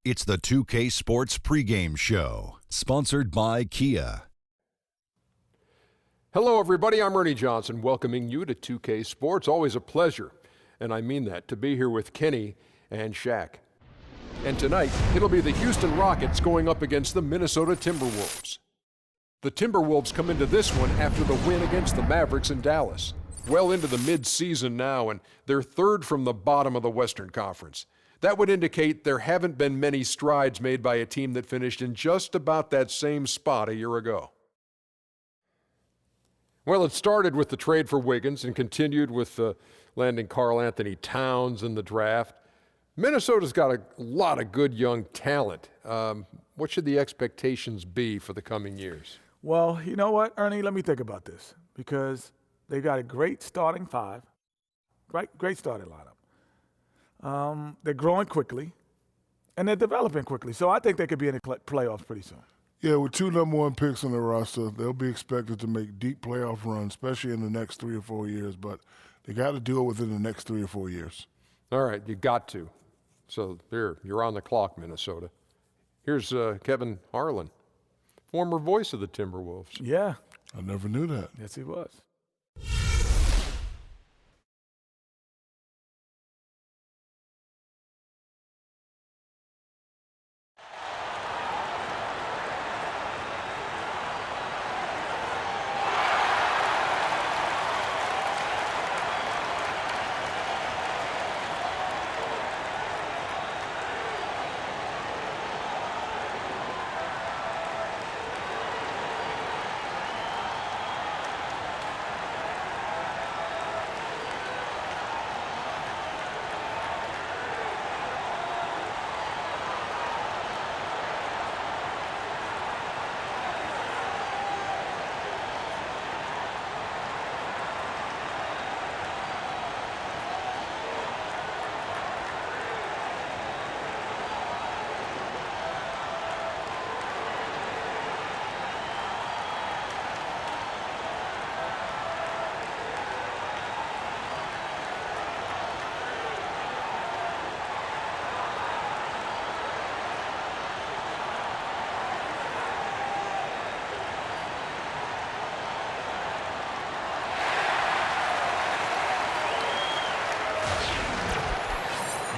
It's the 2K Sports pregame show, sponsored by Kia. Hello, everybody. I'm Ernie Johnson, welcoming you to 2K Sports. Always a pleasure, and I mean that, to be here with Kenny and Shaq. And tonight, it'll be the Houston Rockets going up against the Minnesota Timberwolves. The Timberwolves come into this one after the win against the Mavericks in Dallas. Well into the mid-season now, and they're third from the bottom of the Western Conference. That would indicate there haven't been many strides made by a team that finished in just about that same spot a year ago. Well, it started with the trade for Wiggins and continued with landing Karl Anthony Towns in the draft. Minnesota's got a lot of good young talent. What should the expectations be for the coming years? Well, you know what, Ernie? Let me think about this, because they got a great starting five, great starting lineup. They're growing quickly, and they're developing quickly. So I think they could be in the playoffs pretty soon. Yeah, with 2 number 1 picks on the roster, they'll be expected to make deep playoff runs, especially in the next 3 or 4 years. But they got to do it within the next 3 or 4 years. All right, you got to. So there, you're on the clock, Minnesota. Here's Kevin Harlan, former voice of the Timberwolves. Yeah. I never knew that. Yes, he was.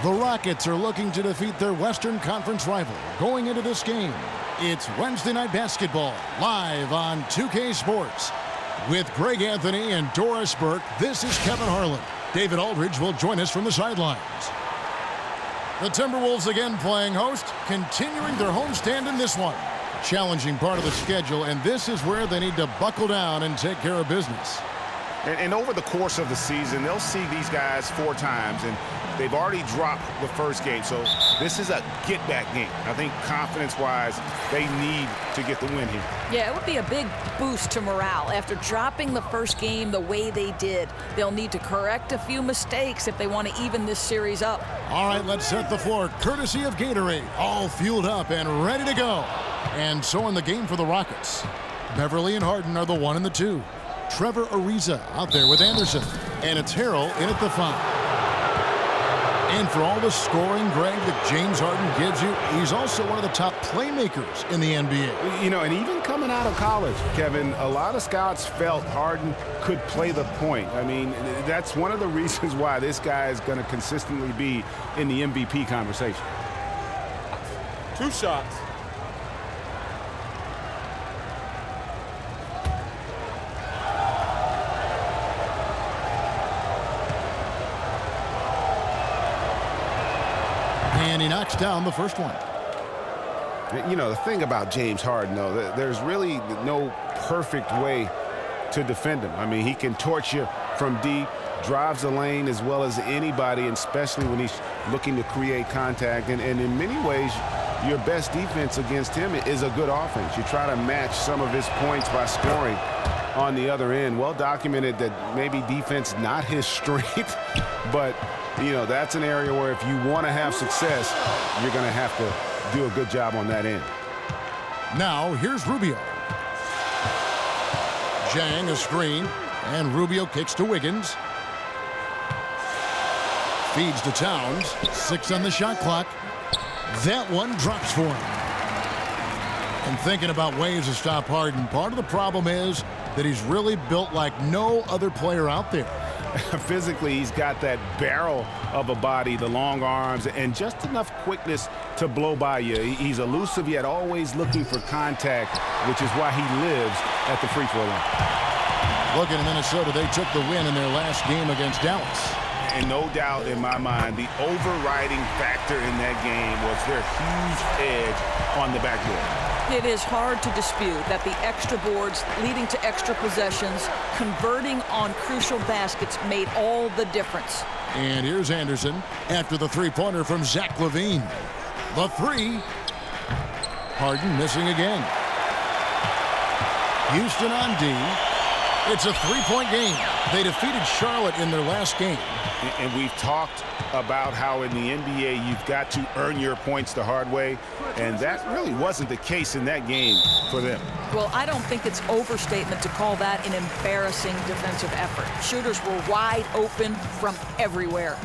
The Rockets are looking to defeat their Western Conference rival going into this game. It's Wednesday Night Basketball, live on 2K Sports. With Greg Anthony and Doris Burke, this is Kevin Harlan. David Aldridge will join us from the sidelines. The Timberwolves again playing host, continuing their homestand in this one. Challenging part of the schedule, and this is where they need to buckle down and take care of business. And over the course of the season, they'll see these guys 4 times, and they've already dropped the first game. So this is a get-back game. I think confidence-wise, they need to get the win here. Yeah, it would be a big boost to morale. After dropping the first game the way they did, they'll need to correct a few mistakes if they want to even this series up. All right, let's set the floor. Courtesy of Gatorade, all fueled up and ready to go. And so in the game for the Rockets, Beverly and Harden are the 1 and the 2. Trevor Ariza out there with Anderson. And it's Harrell in at the 5. And for all the scoring, Greg, that James Harden gives you, he's also one of the top playmakers in the NBA. You know, and even coming out of college, Kevin, a lot of scouts felt Harden could play the point. I mean, that's one of the reasons why this guy is going to consistently be in the MVP conversation. 2 shots. And he knocks down the first one. You know, the thing about James Harden, though, there's really no perfect way to defend him. I mean, he can torch you from deep, drives the lane as well as anybody, and especially when he's looking to create contact. And in many ways, your best defense against him is a good offense. You try to match some of his points by scoring on the other end. Well documented that maybe defense not his strength, but you know, that's an area where if you want to have success, you're going to have to do a good job on that end. Now, here's Rubio. Jang a screen, and Rubio kicks to Wiggins. Feeds to Towns. 6 on the shot clock. That one drops for him. And thinking about ways to stop Harden, part of the problem is that he's really built like no other player out there. Physically, he's got that barrel of a body, the long arms, and just enough quickness to blow by you. He's elusive, yet always looking for contact, which is why he lives at the free throw line. Looking at Minnesota, they took the win in their last game against Dallas. And no doubt in my mind, the overriding factor in that game was their huge edge on the backboard. It is hard to dispute that the extra boards leading to extra possessions, converting on crucial baskets made all the difference. And here's Anderson after the three-pointer from Zach LaVine. The three. Harden missing again. Houston on D. It's a three-point game. They defeated Charlotte in their last game. And we've talked about how in the NBA you've got to earn your points the hard way, and that really wasn't the case in that game for them. Well, I don't think it's overstatement to call that an embarrassing defensive effort. Shooters were wide open from everywhere.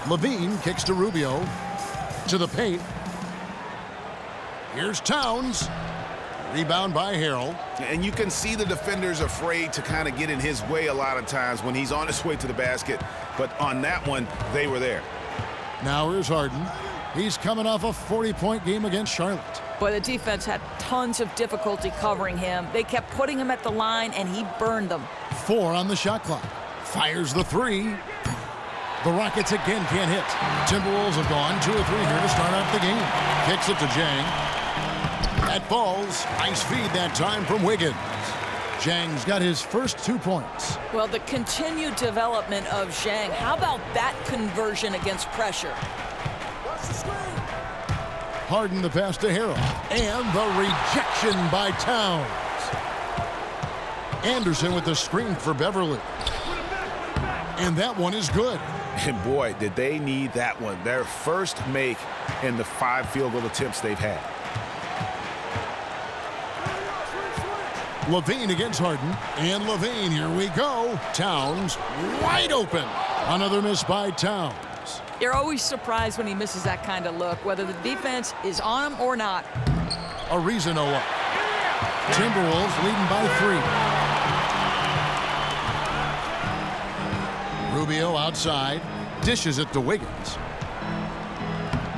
LaVine kicks to Rubio. To the paint. Here's Towns. Rebound by Harrell. And you can see the defenders afraid to kind of get in his way a lot of times when he's on his way to the basket. But on that one, they were there. Now here's Harden. He's coming off a 40-point game against Charlotte. Boy, the defense had tons of difficulty covering him. They kept putting him at the line, and he burned them. 4 on the shot clock. Fires the three. The Rockets again can't hit. Timberwolves have gone 2 or 3 here to start out the game. Kicks it to Jang. That falls. Nice feed that time from Wiggins. Zhang's got his first 2 points. Well, the continued development of Zhang. How about that conversion against pressure? Harden the pass to Harrell. And the rejection by Towns. Anderson with the screen for Beverly. And that one is good. And boy, did they need that one. Their first make in the 5 field goal attempts they've had. LaVine against Harden. And LaVine, here we go. Towns wide open. Another miss by Towns. You're always surprised when he misses that kind of look, whether the defense is on him or not. Ariza no up. Timberwolves leading by 3. Rubio outside. Dishes it to Wiggins.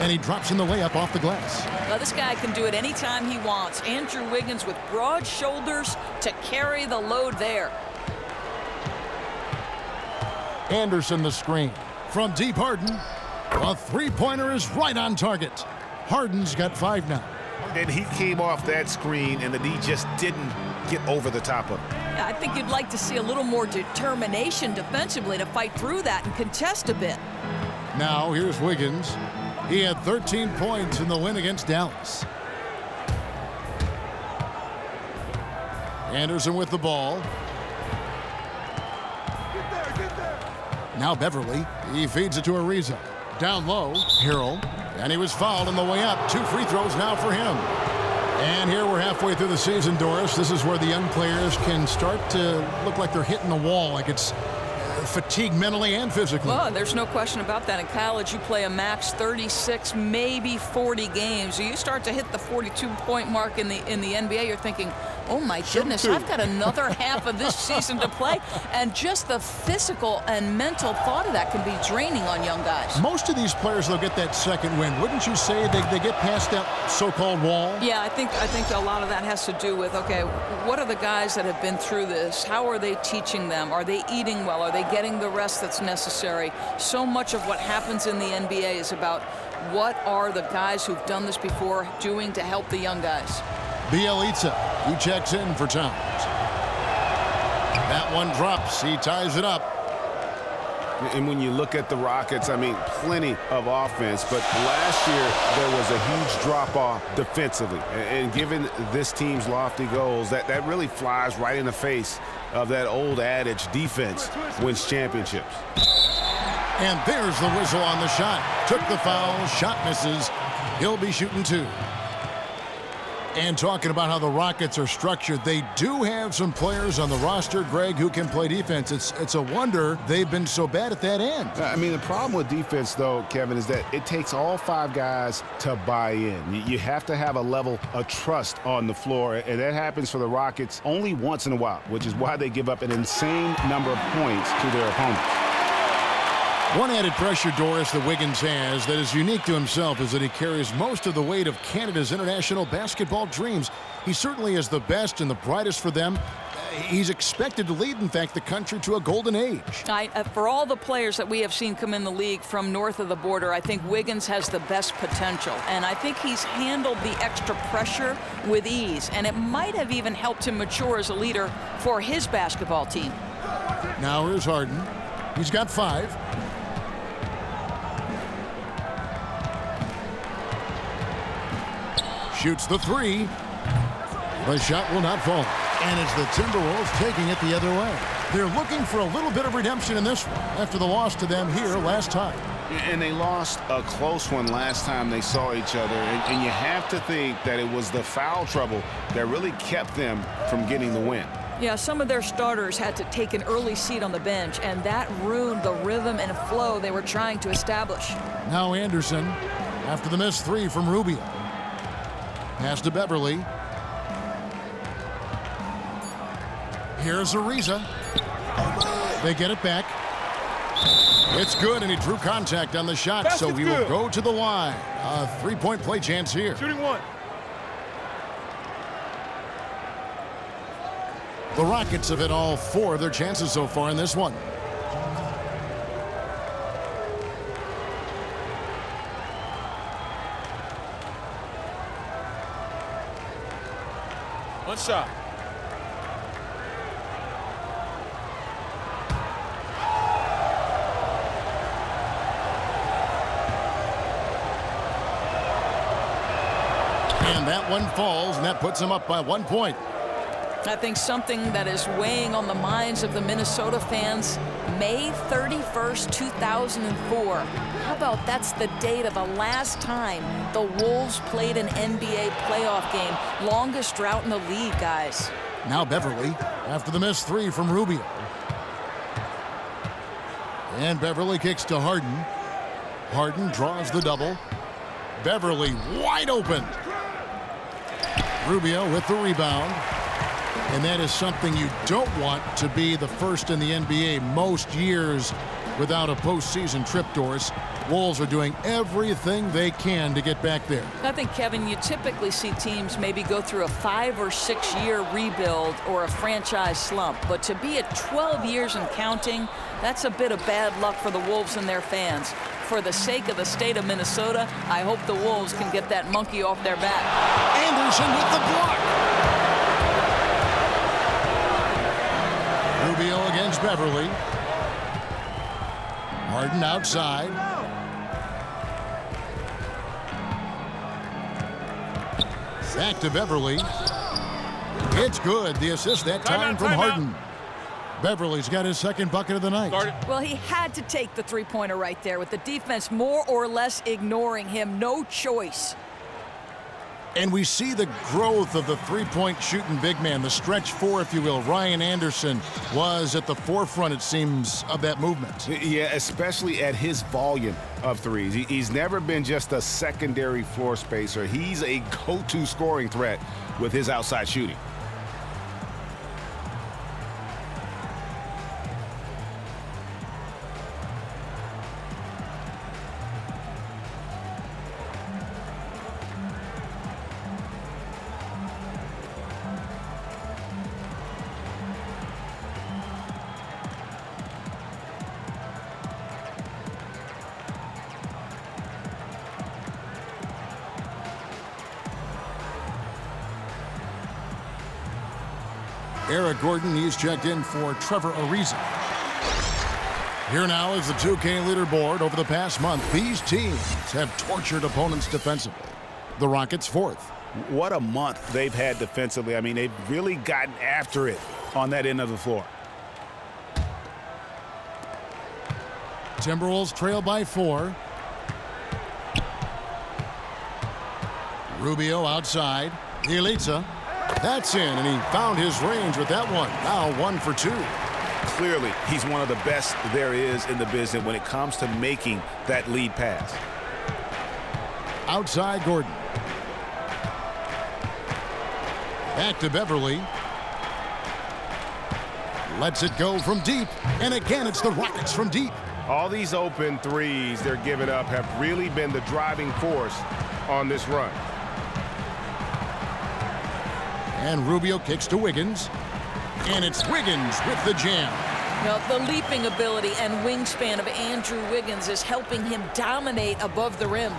And he drops in the layup off the glass. Now, this guy can do it anytime he wants. Andrew Wiggins with broad shoulders to carry the load there. Anderson the screen. From deep Harden. A three-pointer is right on target. Harden's got 5 now. And he came off that screen, and the D just didn't get over the top of it. Yeah, I think you'd like to see a little more determination defensively to fight through that and contest a bit. Now here's Wiggins. He had 13 points in the win against Dallas. Anderson with the ball. Now Beverly. He feeds it to Ariza. Down low, Harrell. And he was fouled on the way up. 2 free throws now for him. And here we're halfway through the season, Doris. This is where the young players can start to look like they're hitting the wall, like it's fatigue mentally and physically. Well, there's no question about that. In college, you play a max 36, maybe 40 games. So you start to hit the 42-point mark in the NBA, you're thinking, oh my goodness, I've got another half of this season to play. And just the physical and mental thought of that can be draining on young guys. Most of these players, they'll get that second win. Wouldn't you say they get past that so-called wall? Yeah, I think a lot of that has to do with, okay, what are the guys that have been through this? How are they teaching them? Are they eating well? Are they getting the rest that's necessary? So much of what happens in the NBA is about what are the guys who've done this before doing to help the young guys. Bielitsa, he checks in for Towns. That one drops. He ties it up. And when you look at the Rockets, I mean, plenty of offense. But last year, there was a huge drop-off defensively. And given this team's lofty goals, that really flies right in the face of that old adage, defense wins championships. And there's the whistle on the shot. Took the foul. Shot misses. He'll be shooting 2. And talking about how the Rockets are structured, they do have some players on the roster, Greg, who can play defense. It's a wonder they've been so bad at that end. I mean, the problem with defense, though, Kevin, is that it takes all 5 guys to buy in. You have to have a level of trust on the floor, and that happens for the Rockets only once in a while, which is why they give up an insane number of points to their opponents. One added pressure, Doris, that Wiggins has that is unique to himself is that he carries most of the weight of Canada's international basketball dreams. He certainly is the best and the brightest for them. He's expected to lead, in fact, the country to a golden age. For all the players that we have seen come in the league from north of the border, I think Wiggins has the best potential. And I think he's handled the extra pressure with ease. And it might have even helped him mature as a leader for his basketball team. Now here's Harden. He's got 5. Shoots the 3. The shot will not fall. And it's the Timberwolves taking it the other way. They're looking for a little bit of redemption in this one after the loss to them here last time. And they lost a close one last time they saw each other. And you have to think that it was the foul trouble that really kept them from getting the win. Yeah, some of their starters had to take an early seat on the bench, and that ruined the rhythm and flow they were trying to establish. Now Anderson, after the missed 3 from Rubio. Pass to Beverly. Here's Ariza. They get it back. It's good, and he drew contact on the shot, so he will go to the line. A 3-point play chance here. Shooting 1. The Rockets have hit all 4 of their chances so far in this one. One shot. And that one falls, and that puts him up by 1 point. I think something that is weighing on the minds of the Minnesota fans, May 31st, 2004. How about that's the date of the last time the Wolves played an NBA playoff game. Longest drought in the league, guys. Now Beverly, after the missed 3 from Rubio. And Beverly kicks to Harden. Harden draws the double. Beverly wide open. Rubio with the rebound. And that is something you don't want to be the first in the NBA most years without a postseason trip, Doris. Wolves are doing everything they can to get back there. I think, Kevin, you typically see teams maybe go through a 5 or 6 year rebuild or a franchise slump. But to be at 12 years and counting, that's a bit of bad luck for the Wolves and their fans. For the sake of the state of Minnesota, I hope the Wolves can get that monkey off their back. Anderson with the block. Rubio against Beverly. Harden outside. Back to Beverly. It's good. The assist that time from Harden. Beverly's got his second bucket of the night. Well, he had to take the three-pointer right there with the defense more or less ignoring him. No choice. And we see the growth of the three-point shooting big man, the stretch 4, if you will. Ryan Anderson was at the forefront, it seems, of that movement. Yeah, especially at his volume of threes. He's never been just a secondary floor spacer. He's a go-to scoring threat with his outside shooting. Eric Gordon, he's checked in for Trevor Ariza. Here now is the 2K leaderboard. Over the past month, these teams have tortured opponents defensively. The Rockets 4th. What a month they've had defensively. I mean, they've really gotten after it on that end of the floor. Timberwolves trail by 4. Rubio outside. Yelitsa. That's in, and he found his range with that one. Now 1 for 2. Clearly, he's one of the best there is in the business when it comes to making that lead pass. Outside Gordon. Back to Beverly. Lets it go from deep. And again, it's the Rockets from deep. All these open threes they're giving up have really been the driving force on this run. And Rubio kicks to Wiggins. And it's Wiggins with the jam. Well, the leaping ability and wingspan of Andrew Wiggins is helping him dominate above the rim.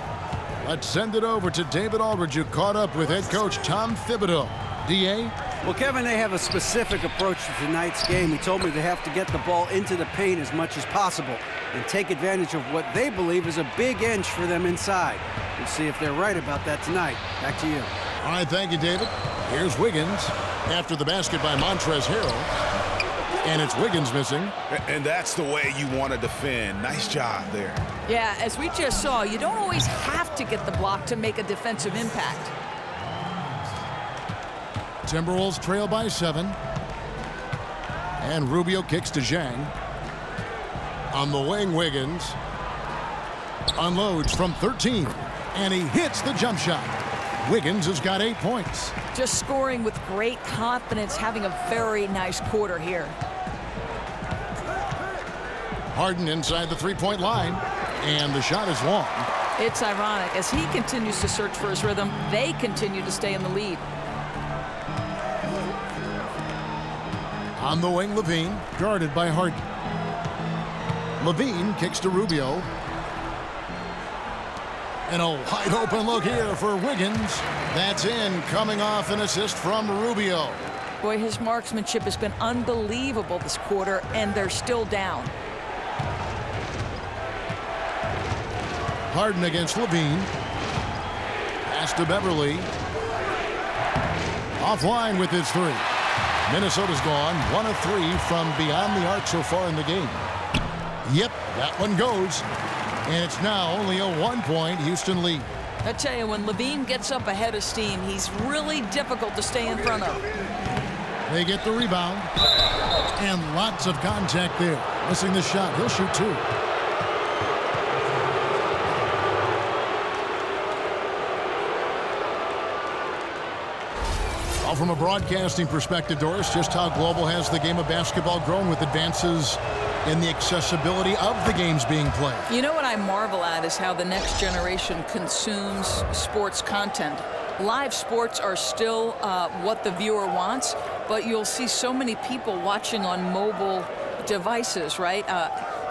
Let's send it over to David Aldridge, who caught up with head coach Tom Thibodeau. D.A.? Well, Kevin, they have a specific approach to tonight's game. He told me they have to get the ball into the paint as much as possible and take advantage of what they believe is a big inch for them inside. We'll see if they're right about that tonight. Back to you. All right, thank you, David. Here's Wiggins after the basket by Montrezl Harrell. And it's Wiggins missing. And that's the way you want to defend. Nice job there. Yeah, as we just saw, you don't always have to get the block to make a defensive impact. Timberwolves trail by 7. And Rubio kicks to Zhang. On the wing, Wiggins unloads from 13. And he hits the jump shot. Wiggins has got 8 points. Just scoring with great confidence, having a very nice quarter here. Harden inside the three-point line. And the shot is long. It's ironic. As he continues to search for his rhythm, they continue to stay in the lead. On the wing, Levine, guarded by Harden. Levine kicks to Rubio. And a wide open look here for Wiggins. That's in, coming off an assist from Rubio. Boy, his marksmanship has been unbelievable this quarter, and they're still down. Harden against Levine. Pass to Beverly. Offline with his 3. Minnesota's gone 1 of 3 from beyond the arc so far in the game. Yep, that one goes. And it's now only a 1-point Houston lead. I tell you, when Levine gets up ahead of steam, he's really difficult to stay in front of. They get the rebound. And lots of contact there. Missing the shot. He'll shoot 2. Well, from a broadcasting perspective, Doris, just how global has the game of basketball grown with advances in the accessibility of the games being played? You know what I marvel at is how the next generation consumes sports content. Live sports are still what the viewer wants, but you'll see so many people watching on mobile devices, right?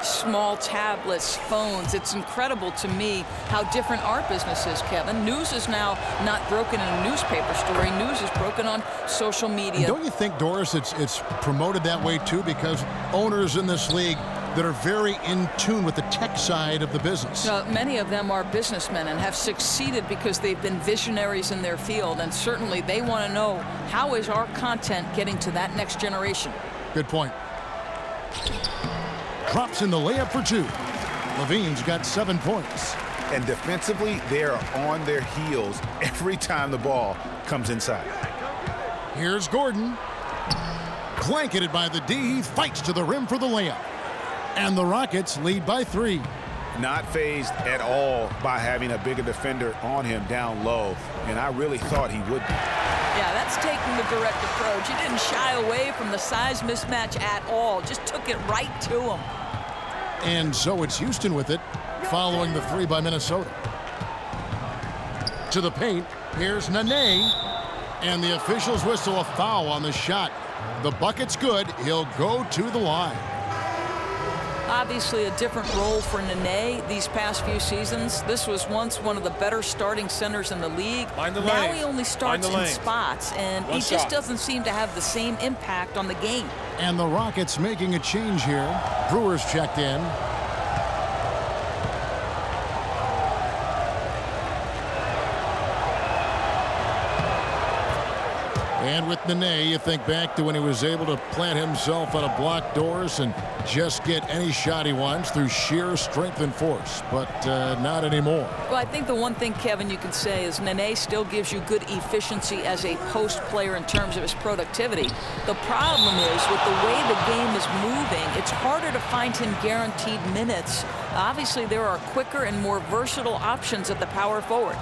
Small tablets, phones. It's incredible to me how different our business is, Kevin. News is now not broken in a newspaper story. News is broken on social media. And don't you think, Doris, it's promoted that way too because owners in this league that are very in tune with the tech side of the business? Many of them are businessmen and have succeeded because they've been visionaries in their field, and certainly they want to know, how is our content getting to that next generation? Good point. Drops in the layup for 2. Levine's got 7 points. And defensively, they are on their heels every time the ball comes inside. Here's Gordon. Blanketed by the D. He fights to the rim for the layup. And the Rockets lead by 3. Not fazed at all by having a bigger defender on him down low. And I really thought he would be. Yeah, that's taking the direct approach. He didn't shy away from the size mismatch at all. Just took it right to him. And so it's Houston with it, following the 3 by Minnesota. To the paint, here's Nene. And the officials whistle a foul on the shot. The bucket's good. He'll go to the line. Obviously a different role for Nene these past few seasons. This was once one of the better starting centers in the league. Now he only starts in spots, and he just doesn't seem to have the same impact on the game. And the Rockets making a change here. Brewers checked in. And with Nene, you think back to when he was able to plant himself on a blocked doors and just get any shot he wants through sheer strength and force, but not anymore. Well, I think the one thing, Kevin, you can say is Nene still gives you good efficiency as a post player in terms of his productivity. The problem is with the way the game is moving, it's harder to find him guaranteed minutes. Obviously, there are quicker and more versatile options at the power forward.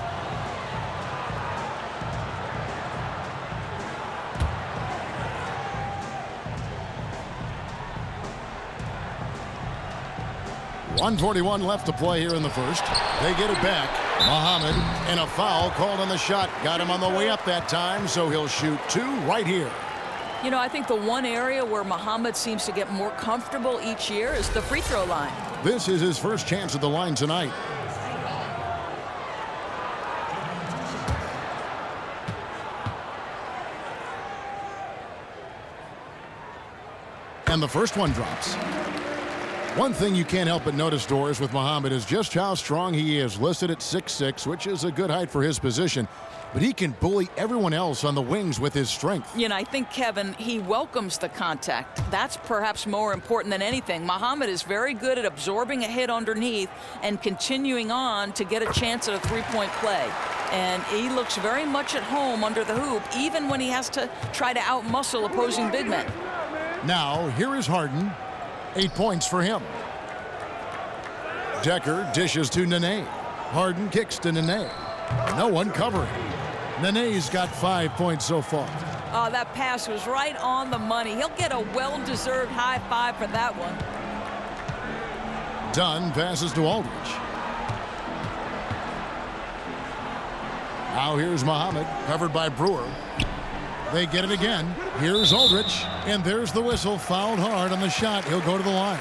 .141 left to play here in the first. They get it back. Muhammad, and a foul called on the shot. Got him on the way up that time, so he'll shoot 2 right here. You know, I think the one area where Muhammad seems to get more comfortable each year is the free throw line. This is his first chance at the line tonight. And the first one drops. One thing you can't help but notice, Doris, with Muhammad is just how strong he is. Listed at 6'6", which is a good height for his position. But he can bully everyone else on the wings with his strength. You know, I think, Kevin, he welcomes the contact. That's perhaps more important than anything. Muhammad is very good at absorbing a hit underneath and continuing on to get a chance at a three-point play. And he looks very much at home under the hoop, even when he has to try to outmuscle opposing big men. Now, here is Harden. 8 points for him. Decker dishes to Nene. Harden kicks to Nene. No one covering. Nene's got 5 points so far. Oh, that pass was right on the money. He'll get a well-deserved high five for that one. Dunn passes to Aldridge. Now here's Muhammad, covered by Brewer. They get it again. Here's Aldridge, and there's the whistle. Fouled hard on the shot. He'll go to the line.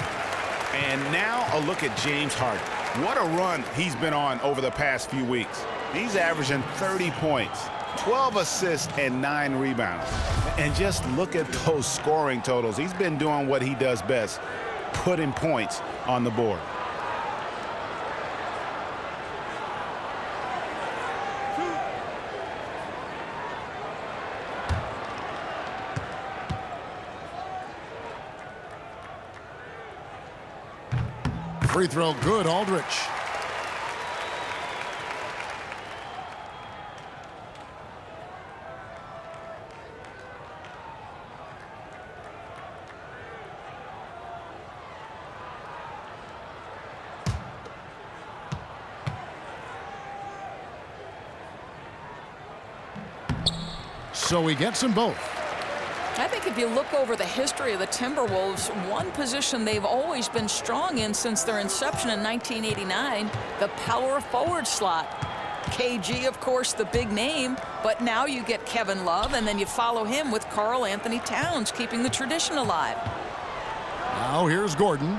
And now a look at James Harden. What a run he's been on over the past few weeks. He's averaging 30 points, 12 assists, and 9 rebounds. And just look at those scoring totals. He's been doing what he does best, putting points on the board. Free throw good, Aldridge. So he gets them both. I think if you look over the history of the Timberwolves, one position they've always been strong in since their inception in 1989, the power forward slot. KG, of course, the big name, but now you get Kevin Love, and then you follow him with Karl Anthony Towns, keeping the tradition alive. Now here's Gordon.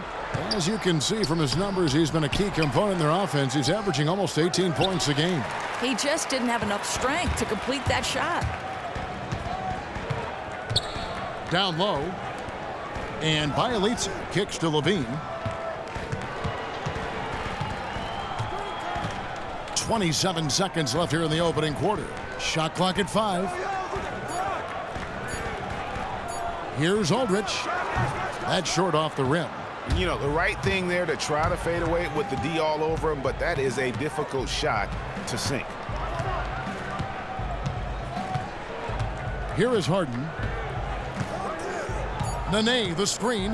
As you can see from his numbers, he's been a key component in their offense. He's averaging almost 18 points a game. He just didn't have enough strength to complete that shot. Down low, and Bielitsa kicks to Levine. 27 seconds left here in the opening quarter. Shot clock at 5. Here's Aldridge. That's short off the rim. You know, the right thing there to try to fade away with the D all over him, but that is a difficult shot to sink. Here is Harden. Nene, the screen.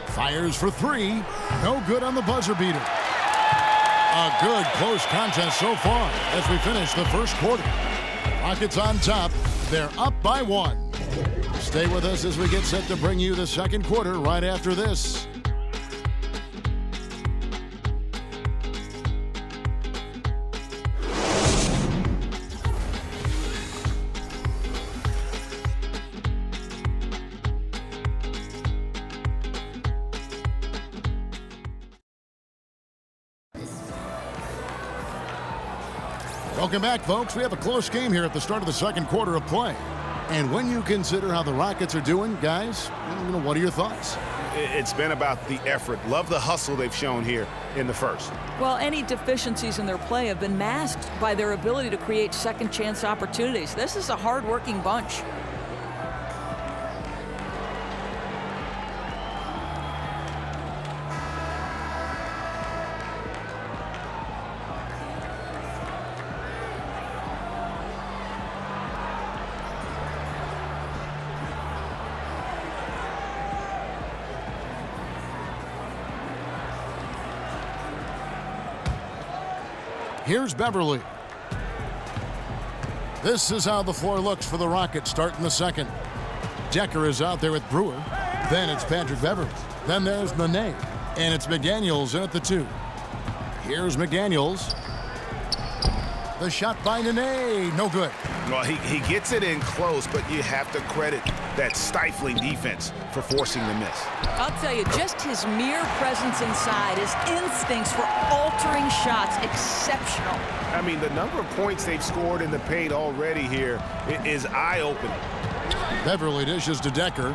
Fires for 3. No good on the buzzer beater. A good close contest so far as we finish the first quarter. Rockets on top. They're up by 1. Stay with us as we get set to bring you the second quarter right after this. Welcome back, folks. We have a close game here at the start of the second quarter of play. And when you consider how the Rockets are doing, guys, what are your thoughts? It's been about the effort. Love the hustle they've shown here in the first. Well, any deficiencies in their play have been masked by their ability to create second chance opportunities. This is a hard-working bunch. Here's Beverly. This is how the floor looks for the Rockets starting the second. Decker is out there with Brewer. Then it's Patrick Beverly. Then there's Nene. And it's McDaniels in at the 2. Here's McDaniels. The shot by Nene. No good. Well, he gets it in close, but you have to credit that stifling defense for forcing the miss. I'll tell you, just his mere presence inside, his instincts for altering shots, exceptional. I mean, the number of points they've scored in the paint already here is eye-opening. Beverly dishes to Decker.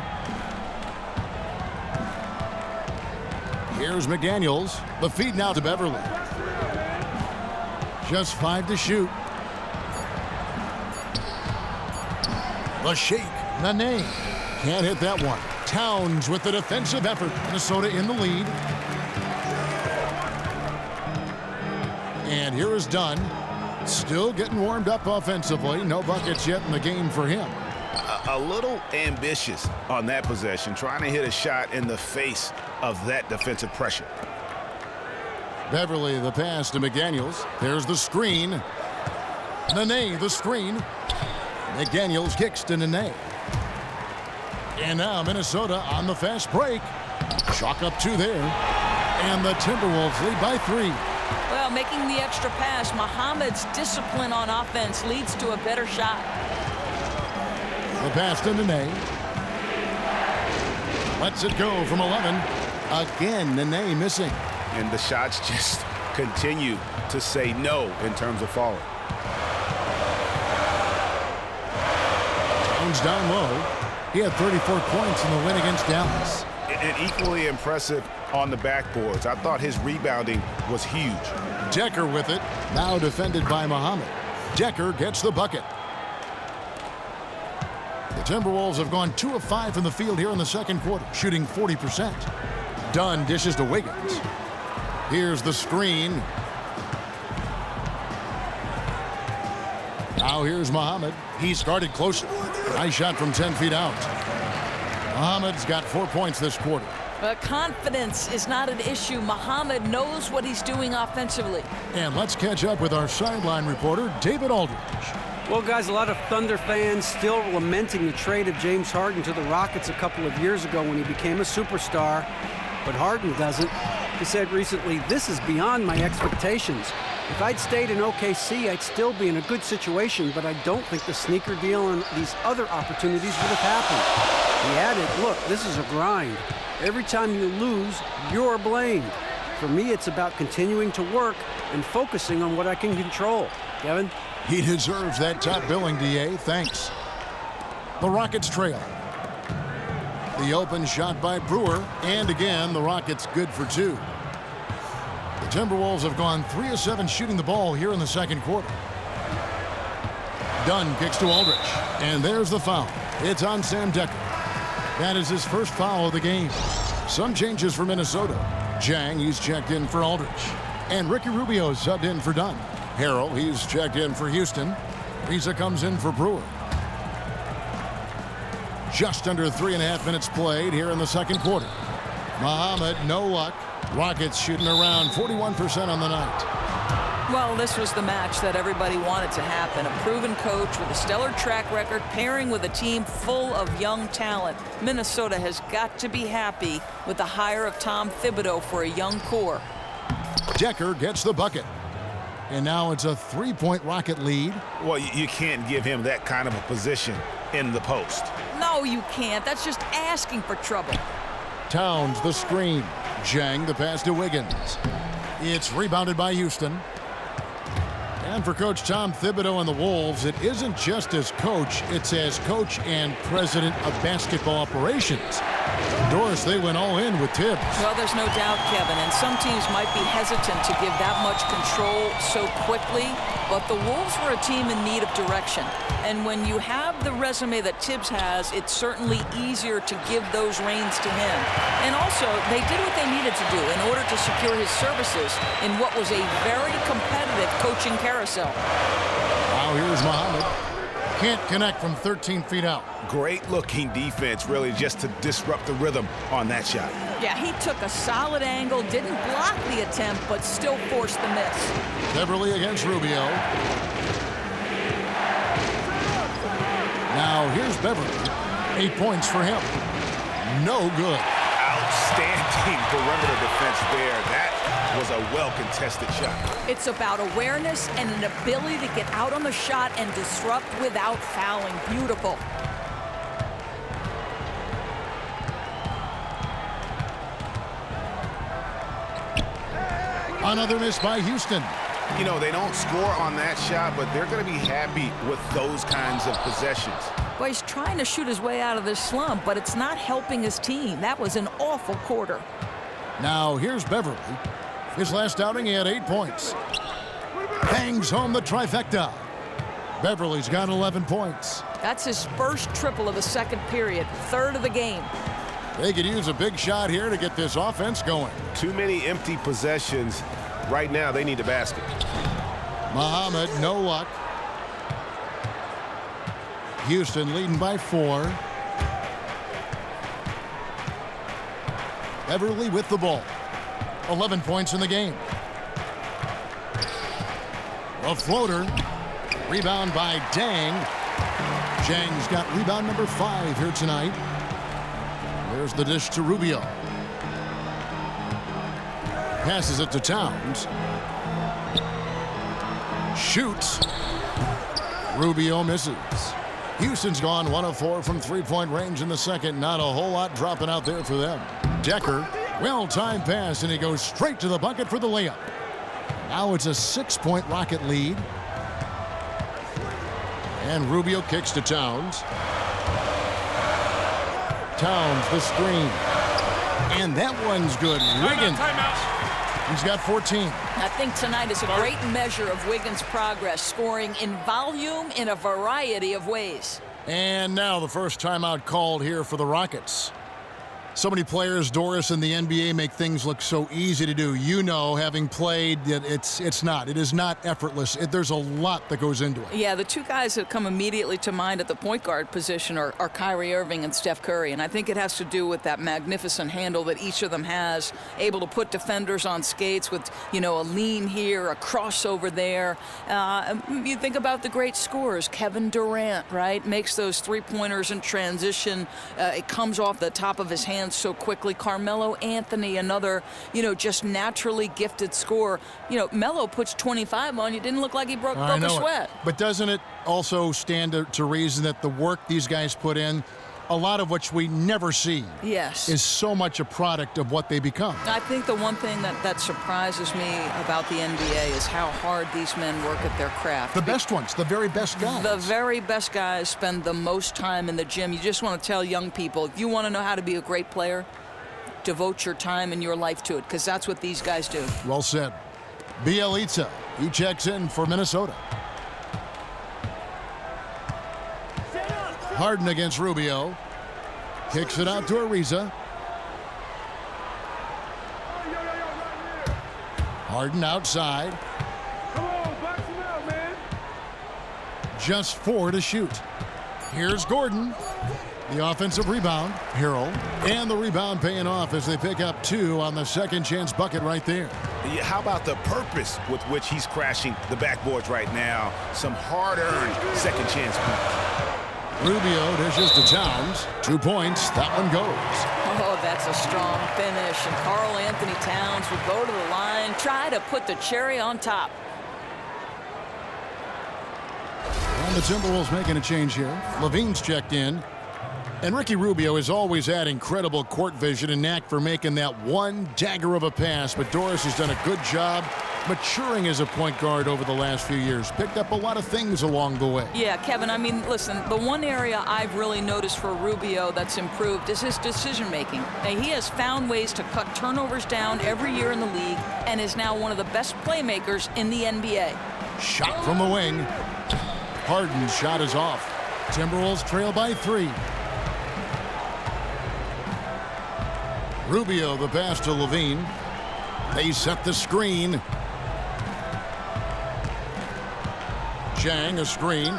Here's McDaniels. The feed now to Beverly. Just 5 to shoot. The shake. Nene. Can't hit that one. Towns with the defensive effort. Minnesota in the lead. And here is Dunn. Still getting warmed up offensively. No buckets yet in the game for him. A little ambitious on that possession, trying to hit a shot in the face of that defensive pressure. Beverly, the pass to McDaniels. There's the screen. Nene, the screen. McDaniels kicks to Nene. And now Minnesota on the fast break. Chalk up 2 there. And the Timberwolves lead by 3. Well, making the extra pass, Muhammad's discipline on offense leads to a better shot. The pass to Nene. Lets it go from 11. Again, Nene missing. And the shots just continue to say no in terms of falling. Towns down low. He had 34 points in the win against Dallas. And equally impressive on the backboards. I thought his rebounding was huge. Decker with it. Now defended by Muhammad. Decker gets the bucket. The Timberwolves have gone 2 of 5 from the field here in the second quarter, shooting 40%. Dunn dishes to Wiggins. Here's the screen. Now here's Muhammad. He started closer. Nice shot from 10 feet out. Muhammad's got 4 points this quarter. Confidence is not an issue. Muhammad knows what he's doing offensively. And let's catch up with our sideline reporter, David Aldridge. Well, guys, a lot of Thunder fans still lamenting the trade of James Harden to the Rockets a couple of years ago when he became a superstar. But Harden doesn't. He said recently, "This is beyond my expectations. If I'd stayed in OKC, I'd still be in a good situation, but I don't think the sneaker deal and these other opportunities would have happened." He added, "Look, this is a grind. Every time you lose, you're blamed. For me, it's about continuing to work and focusing on what I can control." Kevin? He deserves that top billing, DA. Thanks. The Rockets trail. The open shot by Brewer. And again, the Rockets good for 2. The Timberwolves have gone 3 of 7 shooting the ball here in the second quarter. Dunn kicks to Aldridge. And there's the foul. It's on Sam Decker. That is his first foul of the game. Some changes for Minnesota. Jang, he's checked in for Aldridge. And Ricky Rubio subbed in for Dunn. Harrell, he's checked in for Houston. Risa comes in for Brewer. Just under 3.5 minutes played here in the second quarter. Muhammad, no luck. Rockets shooting around 41% on the night. Well, this was the match that everybody wanted to happen. A proven coach with a stellar track record pairing with a team full of young talent. Minnesota has got to be happy with the hire of Tom Thibodeau for a young core. Decker gets the bucket. And now it's a 3-point Rocket lead. Well, you can't give him that kind of a position in the post. No, you can't. That's just asking for trouble. Towns, the screen. Jang, the pass to Wiggins. It's rebounded by Houston. And for Coach Tom Thibodeau and the Wolves, it isn't just as coach, it's as coach and president of basketball operations. Doris, they went all in with Tibbs. Well, there's no doubt, Kevin, and some teams might be hesitant to give that much control so quickly, but the Wolves were a team in need of direction. And when you have the resume that Tibbs has, it's certainly easier to give those reins to him. And also, they did what they needed to do in order to secure his services in what was a very competitive coaching carousel. Now here's Muhammad. Can't connect from 13 feet out. Great looking defense, really, just to disrupt the rhythm on that shot. Yeah, he took a solid angle, didn't block the attempt, but still forced the miss. Beverly against Rubio. Now here's Beverly. 8 points for him. No good. Outstanding perimeter defense there. That was a well-contested shot. It's about awareness and an ability to get out on the shot and disrupt without fouling. Beautiful. Another miss by Houston. You know, they don't score on that shot, but they're going to be happy with those kinds of possessions. Well, he's trying to shoot his way out of this slump, but it's not helping his team. That was an awful quarter. Now here's Beverly. His last outing, he had 8 points. Bangs home the trifecta. Beverly's got 11 points. That's his first triple of the second period, third of the game. They could use a big shot here to get this offense going. Too many empty possessions. Right now, they need a basket. Muhammad, no luck. Houston leading by 4. Beverly with the ball. 11 points in the game. A floater. Rebound by Dang. Zhang's got rebound number 5 here tonight. There's the dish to Rubio. Passes it to Towns. Shoots. Rubio misses. Houston's gone 1 of 4 from three-point range in the second. Not a whole lot dropping out there for them. Decker, well-timed pass, and he goes straight to the bucket for the layup. Now it's a 6-point Rocket lead. And Rubio kicks to Towns. Towns, the screen. And that one's good. Wiggins. He's got 14. I think tonight is a great measure of Wiggins' progress, scoring in volume in a variety of ways. And now the first timeout called here for the Rockets. So many players, Doris, in the NBA make things look so easy to do. You know, having played, that it's not. It is not effortless. There's a lot that goes into it. Yeah, the two guys that come immediately to mind at the point guard position are Kyrie Irving and Steph Curry. And I think it has to do with that magnificent handle that each of them has, able to put defenders on skates with, you know, a lean here, a crossover there. You think about the great scorers. Kevin Durant, right, makes those three-pointers in transition. It comes off the top of his hands so quickly. Carmelo Anthony, another, you know, just naturally gifted scorer. You know, Melo puts 25 on you. Didn't look like he broke a sweat. But doesn't it also stand to reason that the work these guys put in, a lot of which we never see, yes, is so much a product of what they become? I think the one thing that surprises me about the NBA is how hard these men work at their craft. The best ones, the very best guys. The very best guys spend the most time in the gym. You just want to tell young people, if you want to know how to be a great player, devote your time and your life to it, because that's what these guys do. Well said. Bielitsa, he checks in for Minnesota. Harden against Rubio. Kicks it out to Ariza. Harden outside. Just 4 to shoot. Here's Gordon. The offensive rebound, Harrell. And the rebound paying off as they pick up 2 on the second chance bucket right there. Yeah, how about the purpose with which he's crashing the backboards right now? Some hard-earned second chance points. Rubio dishes to Towns. 2 points. That one goes. Oh, that's a strong finish. And Karl Anthony Towns will go to the line, try to put the cherry on top. And the Timberwolves making a change here. Levine's checked in. And Ricky Rubio has always had incredible court vision and knack for making that one dagger of a pass. But Doris has done a good job maturing as a point guard over the last few years. Picked up a lot of things along the way. Yeah, Kevin, I mean, listen, the one area I've really noticed for Rubio that's improved is his decision-making. He has found ways to cut turnovers down every year in the league and is now one of the best playmakers in the NBA. Shot from the wing. Harden's shot is off. Timberwolves trail by 3. Rubio the pass to Levine. They set the screen. Chang a screen.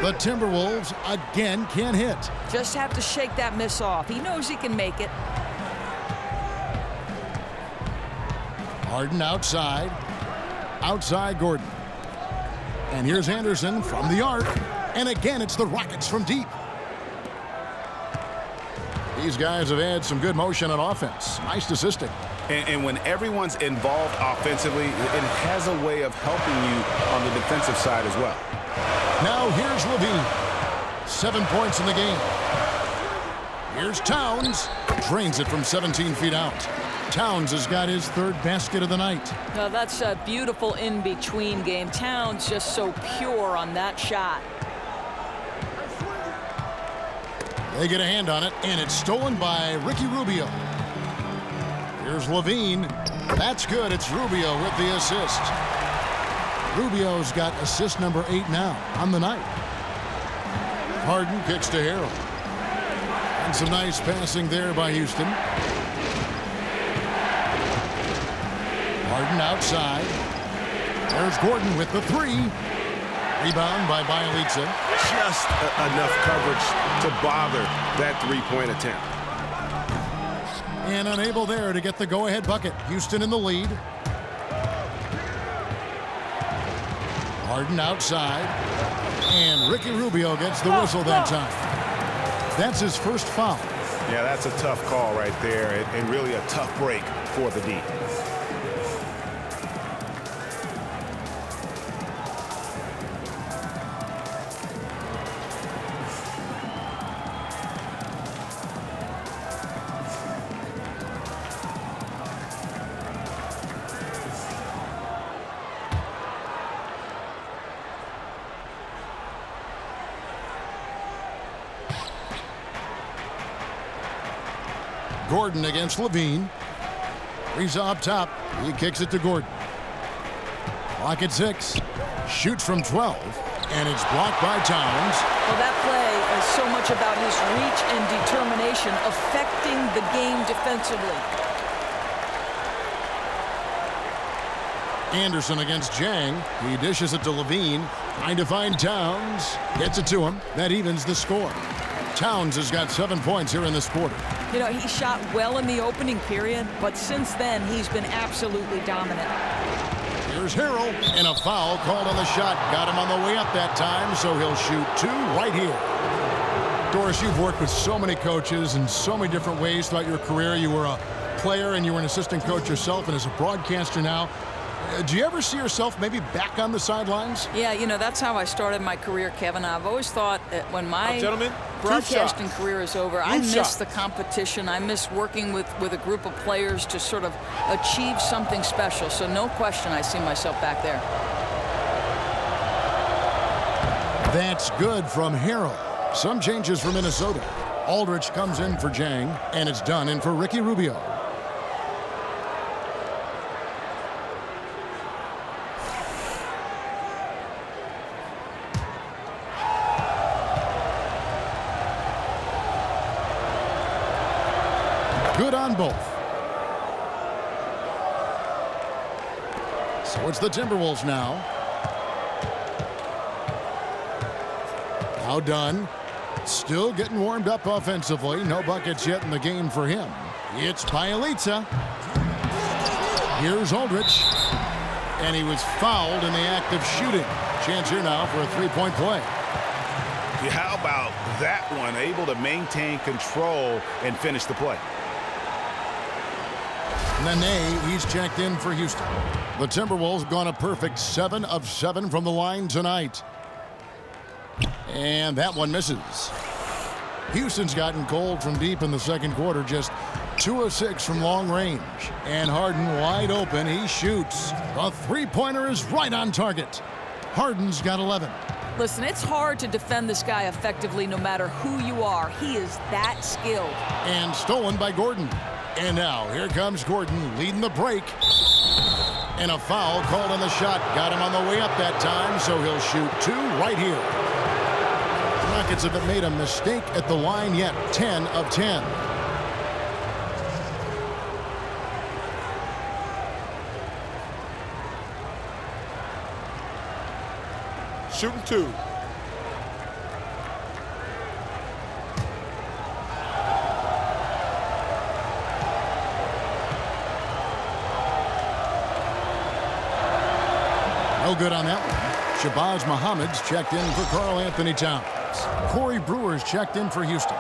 The Timberwolves again can't hit. Just have to shake that miss off. He knows he can make it. Harden outside. Outside Gordon. And here's Anderson from the arc. And again, it's the Rockets from deep. These guys have had some good motion on offense. Nice assisting. And when everyone's involved offensively, it has a way of helping you on the defensive side as well. Now here's Levine. 7 points in the game. Here's Towns. Drains it from 17 feet out. Towns has got his 3rd basket of the night. Now that's a beautiful in-between game. Towns just so pure on that shot. They get a hand on it, and it's stolen by Ricky Rubio. Here's Levine. That's good. It's Rubio with the assist. Rubio's got assist number 8 now on the night. Harden kicks to Harrell. And some nice passing there by Houston. Harden outside. There's Gordon with the 3. Rebound by Bielitsa. Just enough coverage to bother that three-point attempt. And unable there to get the go-ahead bucket. Houston in the lead. Harden outside. And Ricky Rubio gets the whistle that time. That's his first foul. Yeah, that's a tough call right there, and really a tough break for the D. Gordon against Levine. He's up top. He kicks it to Gordon. Clock at 6. Shoots from 12. And it's blocked by Towns. Well, that play is so much about his reach and determination affecting the game defensively. Anderson against Jang. He dishes it to Levine. Trying to find Towns. Gets it to him. That evens the score. Towns has got 7 points here in this quarter. You know, he shot well in the opening period, but since then, he's been absolutely dominant. Here's Harrell, and a foul called on the shot. Got him on the way up that time, so he'll shoot 2 right here. Doris, you've worked with so many coaches in so many different ways throughout your career. You were a player, and you were an assistant coach yourself, and as a broadcaster now. Do you ever see yourself maybe back on the sidelines? Yeah, you know, that's how I started my career, Kevin. I've always thought that when my broadcasting career is over, I miss the competition. I miss working with a group of players to sort of achieve something special. So no question I see myself back there. That's good from Harrell. Some changes for Minnesota. Aldridge comes in for Jang, and it's done in for Ricky Rubio. Good on both. So it's the Timberwolves now. Now done. Still getting warmed up offensively. No buckets yet in the game for him. It's Bielitsa. Here's Aldridge. And he was fouled in the act of shooting. Chance here now for a three-point play. Yeah, how about that one? Able to maintain control and finish the play. Nene, he's checked in for Houston. The Timberwolves gone a perfect 7 of 7 from the line tonight. And that one misses. Houston's gotten cold from deep in the second quarter, just 2 of 6 from long range. And Harden wide open. He shoots. The three-pointer is right on target. Harden's got 11. Listen, it's hard to defend this guy effectively no matter who you are. He is that skilled. And stolen by Gordon. And now here comes Gordon leading the break. And a foul called on the shot. Got him on the way up that time, so he'll shoot 2 right here. The Rockets haven't made a mistake at the line yet. 10 of 10. Shooting 2. No good on that one. Shabazz Muhammad's checked in for Karl Anthony Towns. Corey Brewer's checked in for Houston.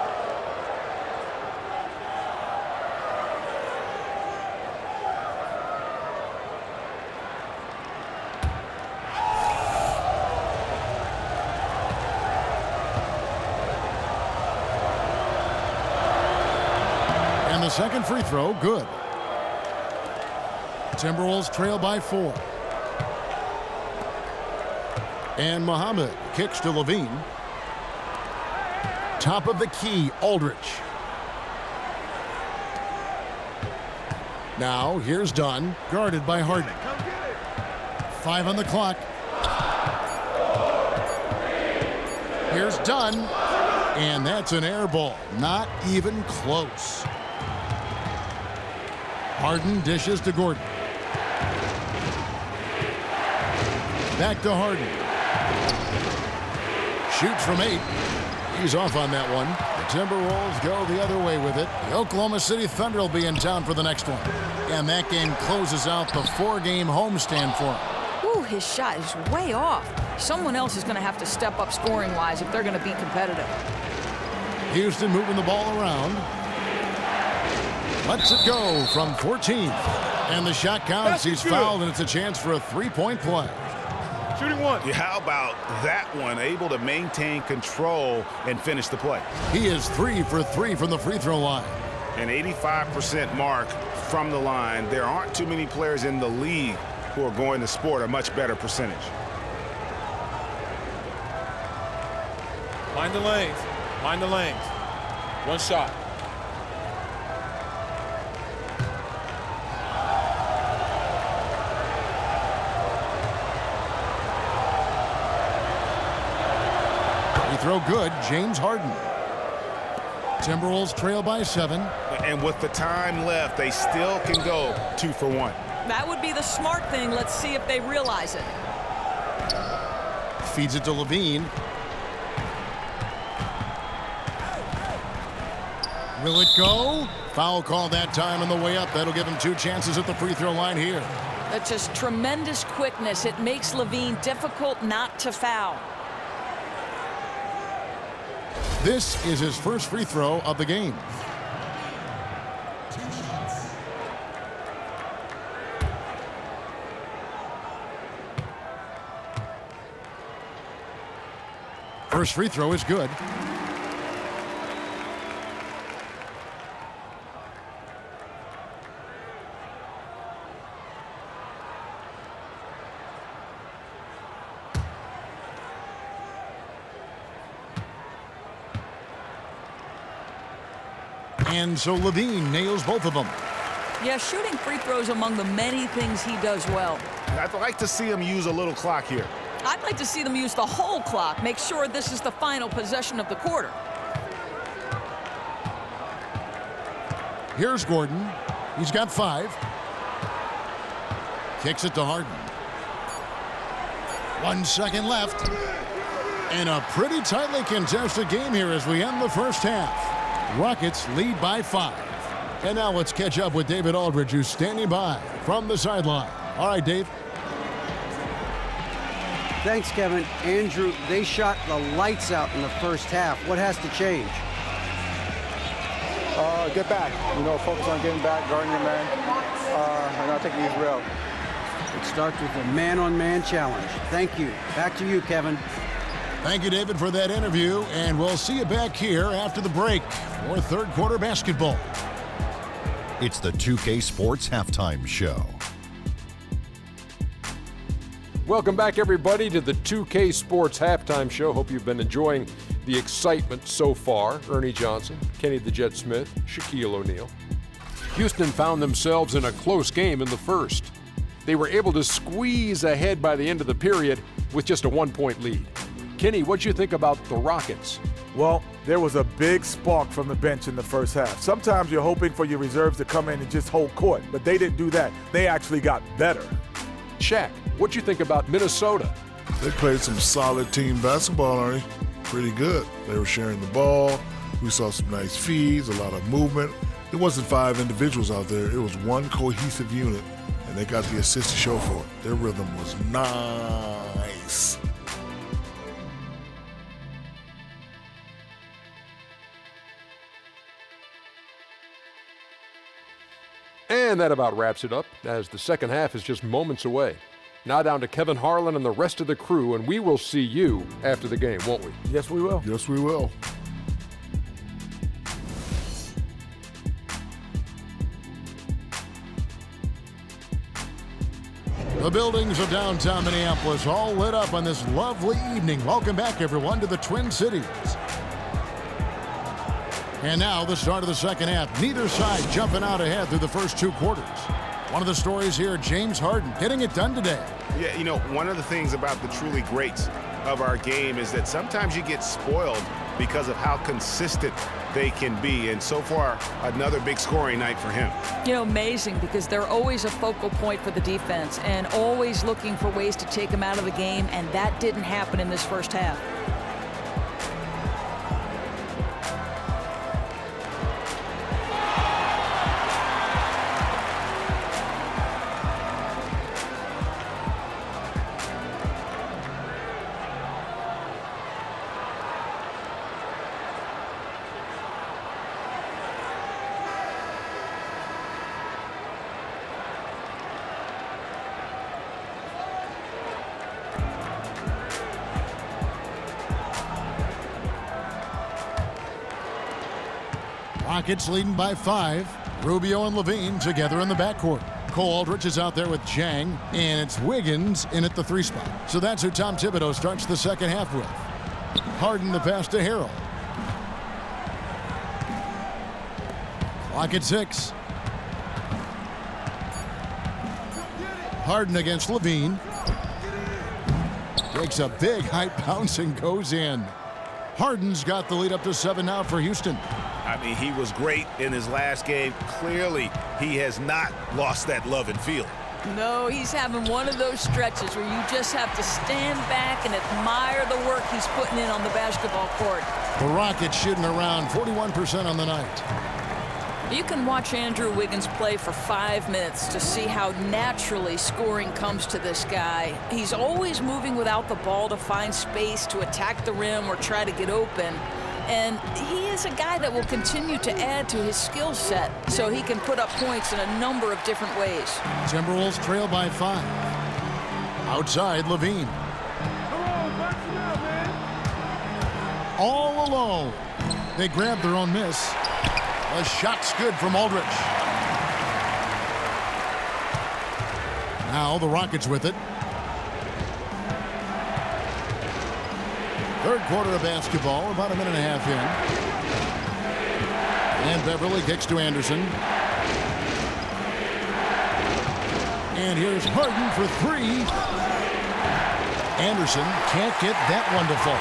And the second free throw, good. Timberwolves trail by 4. And Muhammad kicks to Levine. Top of the key, Aldridge. Now here's Dunn, guarded by Harden. 5 on the clock. Here's Dunn, and that's an air ball. Not even close. Harden dishes to Gordon. Back to Harden. Shoots from 8. He's off on that one. The Timberwolves go the other way with it. The Oklahoma City Thunder will be in town for the next one. And that game closes out the 4-game homestand for him. Ooh, his shot is way off. Someone else is going to have to step up scoring-wise if they're going to be competitive. Houston moving the ball around. Lets it go from 14. And the shot counts. He's fouled, and it's a chance for a 3-point play. Shooting 1. Yeah, how about that one? Able to maintain control and finish the play. He is 3 for 3 from the free throw line. An 85% mark from the line. There aren't too many players in the league who are going to sport a much better percentage. Mind the lanes. Mind the lanes. One shot. Throw good, James Harden. Timberwolves trail by 7. And with the time left, they still can go 2 for 1. That would be the smart thing. Let's see if they realize it. Feeds it to Levine. Will it go? Foul call that time on the way up. That'll give him 2 chances at the free throw line here. That's just tremendous quickness. It makes Levine difficult not to foul. This is his first free throw of the game. First free throw is good. And so Levine nails both of them. Yeah, shooting free throws among the many things he does well. I'd like to see him use a little clock here. I'd like to see them use the whole clock. Make sure this is the final possession of the quarter. Here's Gordon. He's got 5. Kicks it to Harden. 1 second left. And a pretty tightly contested game here as we end the first half. Rockets lead by 5. And now let's catch up with David Aldridge, who's standing by from the sideline. All right, Dave. Thanks, Kevin. Andrew, they shot the lights out in the first half. What has to change? Get back. Focus on getting back, guarding your man, and not taking these real. It starts with a man-on-man challenge. Thank you. Back to you, Kevin. Thank you, David, for that interview, and we'll see you back here after the break for third quarter basketball. It's the 2K Sports Halftime Show. Welcome back, everybody, to the 2K Sports Halftime Show. Hope you've been enjoying the excitement so far. Ernie Johnson, Kenny the Jet Smith, Shaquille O'Neal. Houston found themselves in a close game in the first. They were able to squeeze ahead by the end of the period with just a 1-point lead. Kenny, what'd you think about the Rockets? Well, there was a big spark from the bench in the first half. Sometimes you're hoping for your reserves to come in and just hold court, but they didn't do that. They actually got better. Shaq, what'd you think about Minnesota? They played some solid team basketball, Ernie. Pretty good. They were sharing the ball. We saw some nice feeds, a lot of movement. It wasn't 5 individuals out there. It was one cohesive unit, and they got the assist to show for it. Their rhythm was nice. And that about wraps it up, as the second half is just moments away. Now down to Kevin Harlan and the rest of the crew, and we will see you after the game, won't we? Yes, we will. Yes, we will. The buildings of downtown Minneapolis all lit up on this lovely evening. Welcome back, everyone, to the Twin Cities. And now the start of the second half. Neither side jumping out ahead through the first 2 quarters. One of the stories here, James Harden getting it done today. Yeah, you know, one of the things about the truly greats of our game is that sometimes you get spoiled because of how consistent they can be. And so far, another big scoring night for him. You know, amazing, because they're always a focal point for the defense and always looking for ways to take them out of the game, and that didn't happen in this first half. Rockets leading by 5. Rubio and Levine together in the backcourt. Cole Aldrich is out there with Jang, and it's Wiggins in at the 3 spot. So that's who Tom Thibodeau starts the second half with. Harden the pass to Harrell. Clock at 6. Harden against Levine. Takes a big high bounce and goes in. Harden's got the lead up to 7 now for Houston. I mean, he was great in his last game. Clearly, he has not lost that love and feel. No, he's having one of those stretches where you just have to stand back and admire the work he's putting in on the basketball court. The Rockets shooting around 41% on the night. You can watch Andrew Wiggins play for 5 minutes to see how naturally scoring comes to this guy. He's always moving without the ball to find space to attack the rim or try to get open. And he is a guy that will continue to add to his skill set so he can put up points in a number of different ways. Timberwolves trail by 5. Outside, Levine. All alone. They grab their own miss. A shot's good from Aldrich. Now the Rockets with it. Third quarter of basketball, about a minute and a half in. And Beverly kicks to Anderson. And here's Harden for 3. Anderson can't get that one to fall.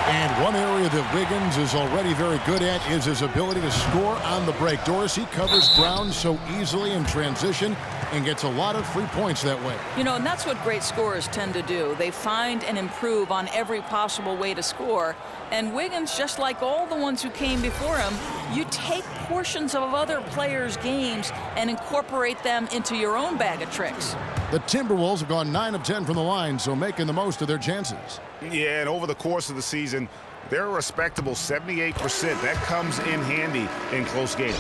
And one area that Wiggins is already very good at is his ability to score on the break. Doris, he covers ground so easily in transition and gets a lot of free points that way. You know, and that's what great scorers tend to do. They find and improve on every possible way to score. And Wiggins, just like all the ones who came before him, you take portions of other players' games and incorporate them into your own bag of tricks. The Timberwolves have gone 9 of 10 from the line, so making the most of their chances. Yeah, and over the course of the season, they're a respectable 78%. That comes in handy in close games.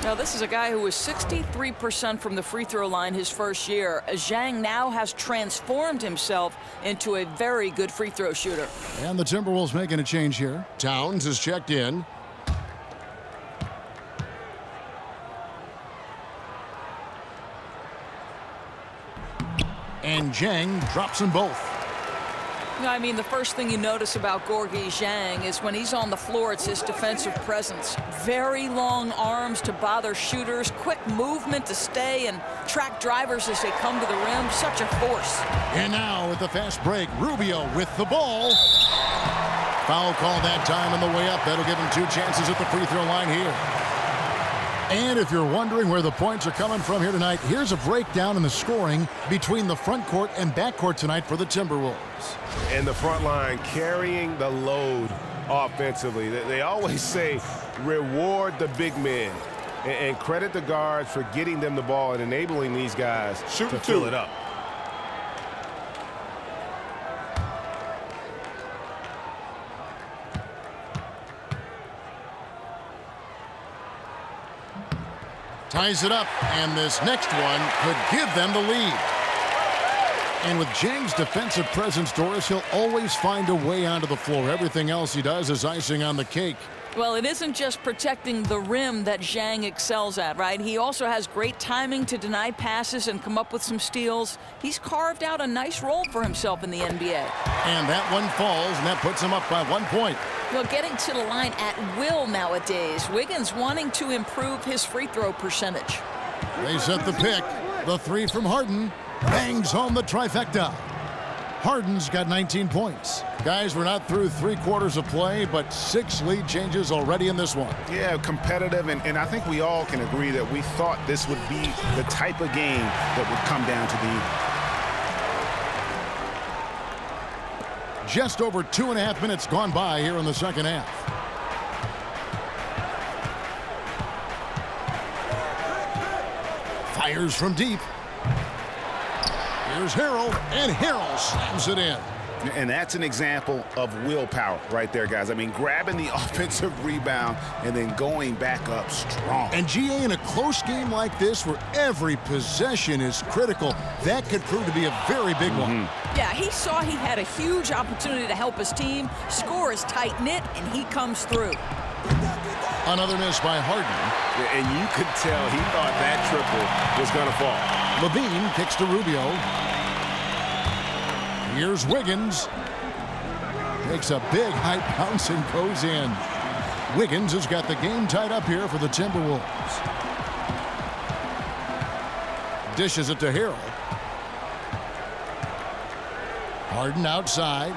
Now, this is a guy who was 63% from the free throw line his first year. Zhang now has transformed himself into a very good free throw shooter. And the Timberwolves making a change here. Towns is checked in. And Zhang drops them both. I mean, the first thing you notice about Gorgui Zhang is when he's on the floor, it's his defensive presence. Very long arms to bother shooters, quick movement to stay and track drivers as they come to the rim. Such a force. And now with the fast break, Rubio with the ball. Foul call that time on the way up. That'll give him 2 chances at the free throw line here. And if you're wondering where the points are coming from here tonight, here's a breakdown in the scoring between the front court and back court tonight for the Timberwolves. And the front line carrying the load offensively. They always say reward the big men and credit the guards for getting them the ball and enabling these guys to fill it up. Ties it up, and this next one could give them the lead. And with Zhang's defensive presence, Doris, he'll always find a way onto the floor. Everything else he does is icing on the cake. Well, it isn't just protecting the rim that Zhang excels at, right? He also has great timing to deny passes and come up with some steals. He's carved out a nice role for himself in the NBA. And that one falls, and that puts him up by 1 point. Well, getting to the line at will nowadays. Wiggins wanting to improve his free throw percentage. They set the pick. The 3 from Harden bangs home the trifecta. Harden's got 19 points. Guys, we're not through 3 quarters of play, but 6 lead changes already in this one. Yeah, competitive, and I think we all can agree that we thought this would be the type of game that would come down to the end. Just over 2.5 minutes gone by here in the second half. Fires from deep. Here's Harrell, and Harrell slams it in. And that's an example of willpower right there, guys. I mean, grabbing the offensive rebound and then going back up strong. And GA, in a close game like this where every possession is critical, that could prove to be a very big one. Yeah, he saw he had a huge opportunity to help his team. Score is tight-knit, and he comes through. Another miss by Harden. And you could tell he thought that triple was going to fall. Levine kicks to Rubio. Here's Wiggins. Takes a big high bounce and goes in. Wiggins has got the game tied up here for the Timberwolves. Dishes it to Harrell. Harden outside.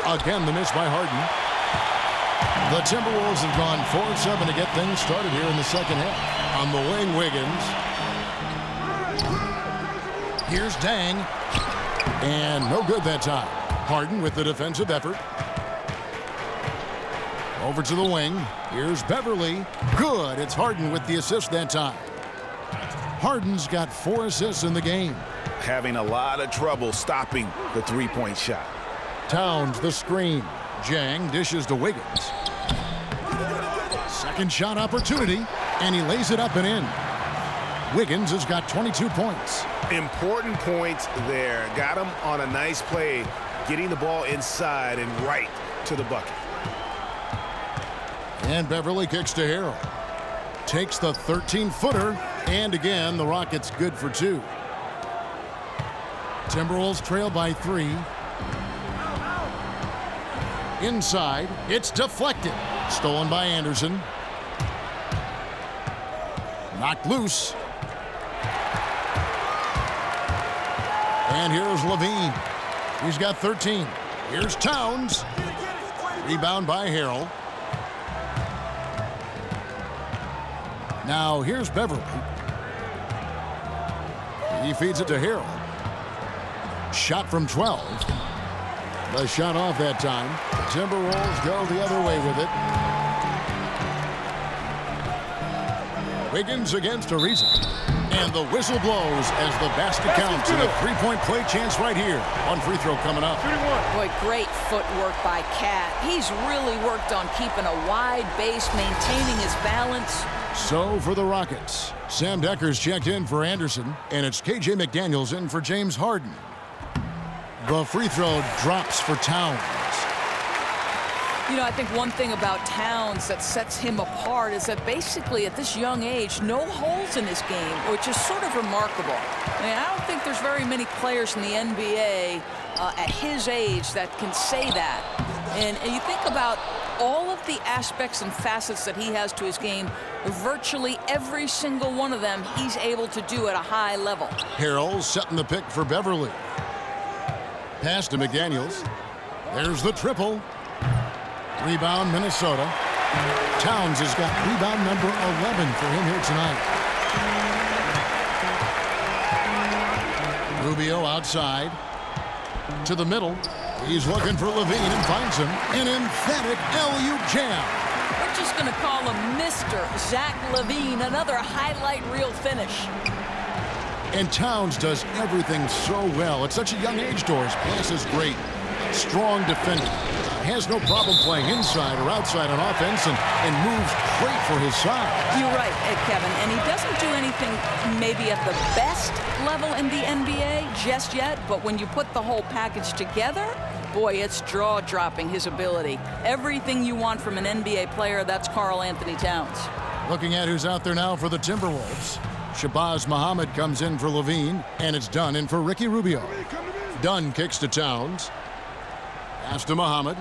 Again, the miss by Harden. The Timberwolves have gone 4-7 to get things started here in the second half. On the wing, Wiggins. Here's Dang. And no good that time. Harden with the defensive effort. Over to the wing. Here's Beverly. Good. It's Harden with the assist that time. Harden's got 4 assists in the game. Having a lot of trouble stopping the three-point shot. Towns the screen. Zhang dishes to Wiggins. Second shot opportunity, and he lays it up and in. Wiggins has got 22 points. Important points there. Got him on a nice play, getting the ball inside and right to the bucket. And Beverly kicks to Harrell. Takes the 13-footer, and again, the Rockets good for 2. Timberwolves trail by 3. Inside, it's deflected. Stolen by Anderson. Knocked loose. And here's Levine. He's got 13. Here's Towns. Rebound by Harrell. Now here's Beverly. He feeds it to Harrell. Shot from 12. The shot off that time. The Timberwolves go the other way with it. Wiggins against Ariza. And the whistle blows as the basket counts. And a 3-point play chance right here. One free throw coming up. Boy, great footwork by Cat. He's really worked on keeping a wide base, maintaining his balance. So for the Rockets, Sam Decker's checked in for Anderson, and it's KJ McDaniels in for James Harden. The free throw drops for Towns. You know, I think one thing about Towns that sets him apart is that basically at this young age, no holes in his game, which is sort of remarkable. I mean, I don't think there's very many players in the NBA at his age that can say that. And you think about all of the aspects and facets that he has to his game, virtually every single one of them he's able to do at a high level. Harrell setting the pick for Beverly. Pass to McDaniels. There's the triple. Rebound, Minnesota. Towns has got rebound number 11 for him here tonight. Rubio outside. To the middle. He's looking for Levine and finds him. An emphatic LU jam. We're just going to call him Mr. Zach LaVine. Another highlight reel finish. And Towns does everything so well. At such a young age, Doris. Pass is great. Strong defender. Has no problem playing inside or outside on offense and moves great for his size. You're right, Kevin. And he doesn't do anything maybe at the best level in the NBA just yet. But when you put the whole package together, boy, it's jaw-dropping, his ability. Everything you want from an NBA player, that's Karl Anthony Towns. Looking at who's out there now for the Timberwolves. Shabazz Muhammad comes in for Levine, and it's Dunn in for Ricky Rubio. Dunn kicks to Towns. Pass to Muhammad.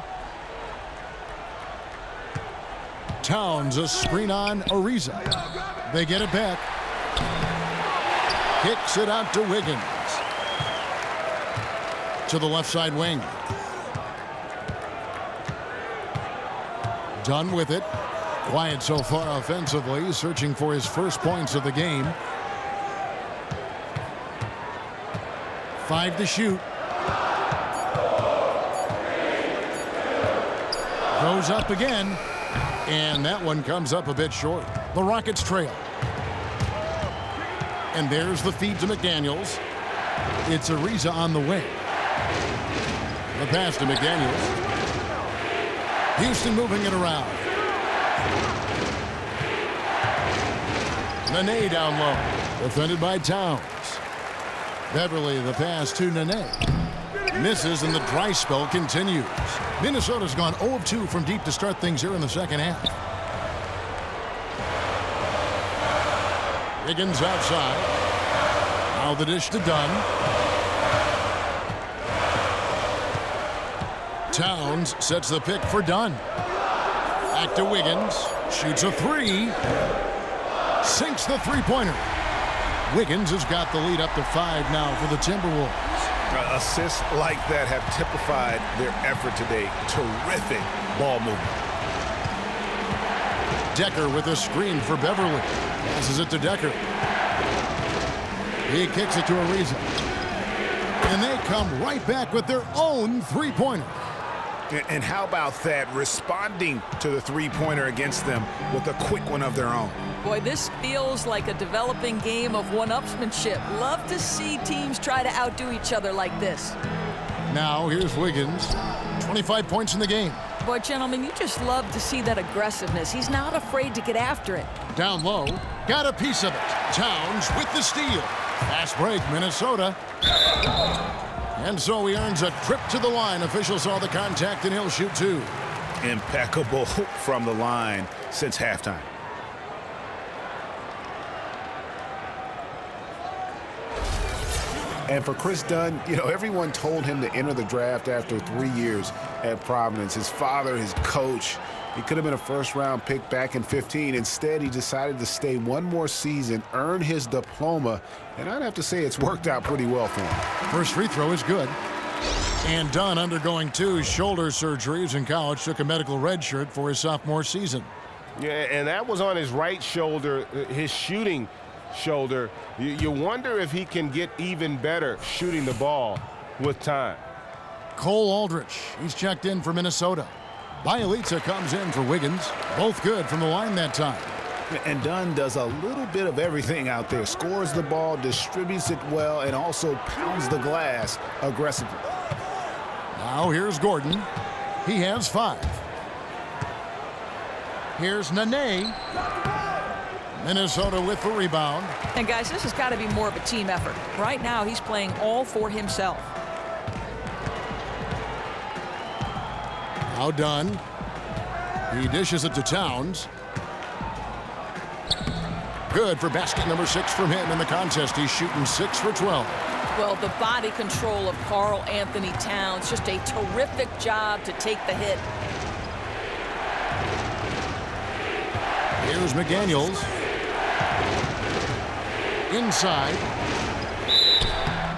Towns a screen on Ariza. They get it back. Kicks it out to Wiggins. To the left side wing. Dunn with it. Quiet so far offensively, searching for his first points of the game. 5 to shoot. Goes up again. And that one comes up a bit short. The Rockets trail. And there's the feed to McDaniels. It's Ariza on the way. The pass to McDaniels. Houston moving it around. Nene down low. Defended by Towns. Beverly the pass to Nene. Misses and the dry spell continues. Minnesota's gone 0 of 2 from deep to start things here in the second half. Wiggins outside. Now the dish to Dunn. Towns sets the pick for Dunn. Back to Wiggins. Shoots a 3. Sinks the three-pointer. Wiggins has got the lead up to 5 now for the Timberwolves. Assists like that have typified their effort today. Terrific ball movement. Decker with a screen for Beverly. Passes it to Decker. He kicks it to Ariza. And they come right back with their own three-pointer. And how about that? Responding to the three-pointer against them with a quick one of their own. Boy, this feels like a developing game of one-upsmanship. Love to see teams try to outdo each other like this. Now here's Wiggins. 25 points in the game. Boy, gentlemen, you just love to see that aggressiveness. He's not afraid to get after it. Down low. Got a piece of it. Towns with the steal. Fast break, Minnesota. And so he earns a trip to the line. Officials saw the contact, and he'll shoot 2. Impeccable from the line since halftime. And for Chris Dunn, you know, everyone told him to enter the draft after 3 years at Providence. His father, his coach, he could have been a first-round pick back in 15. Instead, he decided to stay one more season, earn his diploma, and I'd have to say it's worked out pretty well for him. First free throw is good. And Dunn, undergoing 2 shoulder surgeries in college, took a medical red shirt for his sophomore season. Yeah, and that was on his right shoulder, his shooting shoulder. You wonder if he can get even better shooting the ball with time. Cole Aldrich, he's checked in for Minnesota. Bielitsa comes in for Wiggins. Both good from the line that time. And Dunn does a little bit of everything out there. Scores the ball, distributes it well, and also pounds the glass aggressively. Now here's Gordon. He has 5. Here's Nene. Minnesota with the rebound. And guys, this has got to be more of a team effort. Right now, he's playing all for himself. Now Dunn. He dishes it to Towns. Good for basket number 6 from him in the contest. He's shooting 6 for 12. Well, the body control of Karl Anthony Towns, just a terrific job to take the hit. Here's McDaniels. Inside.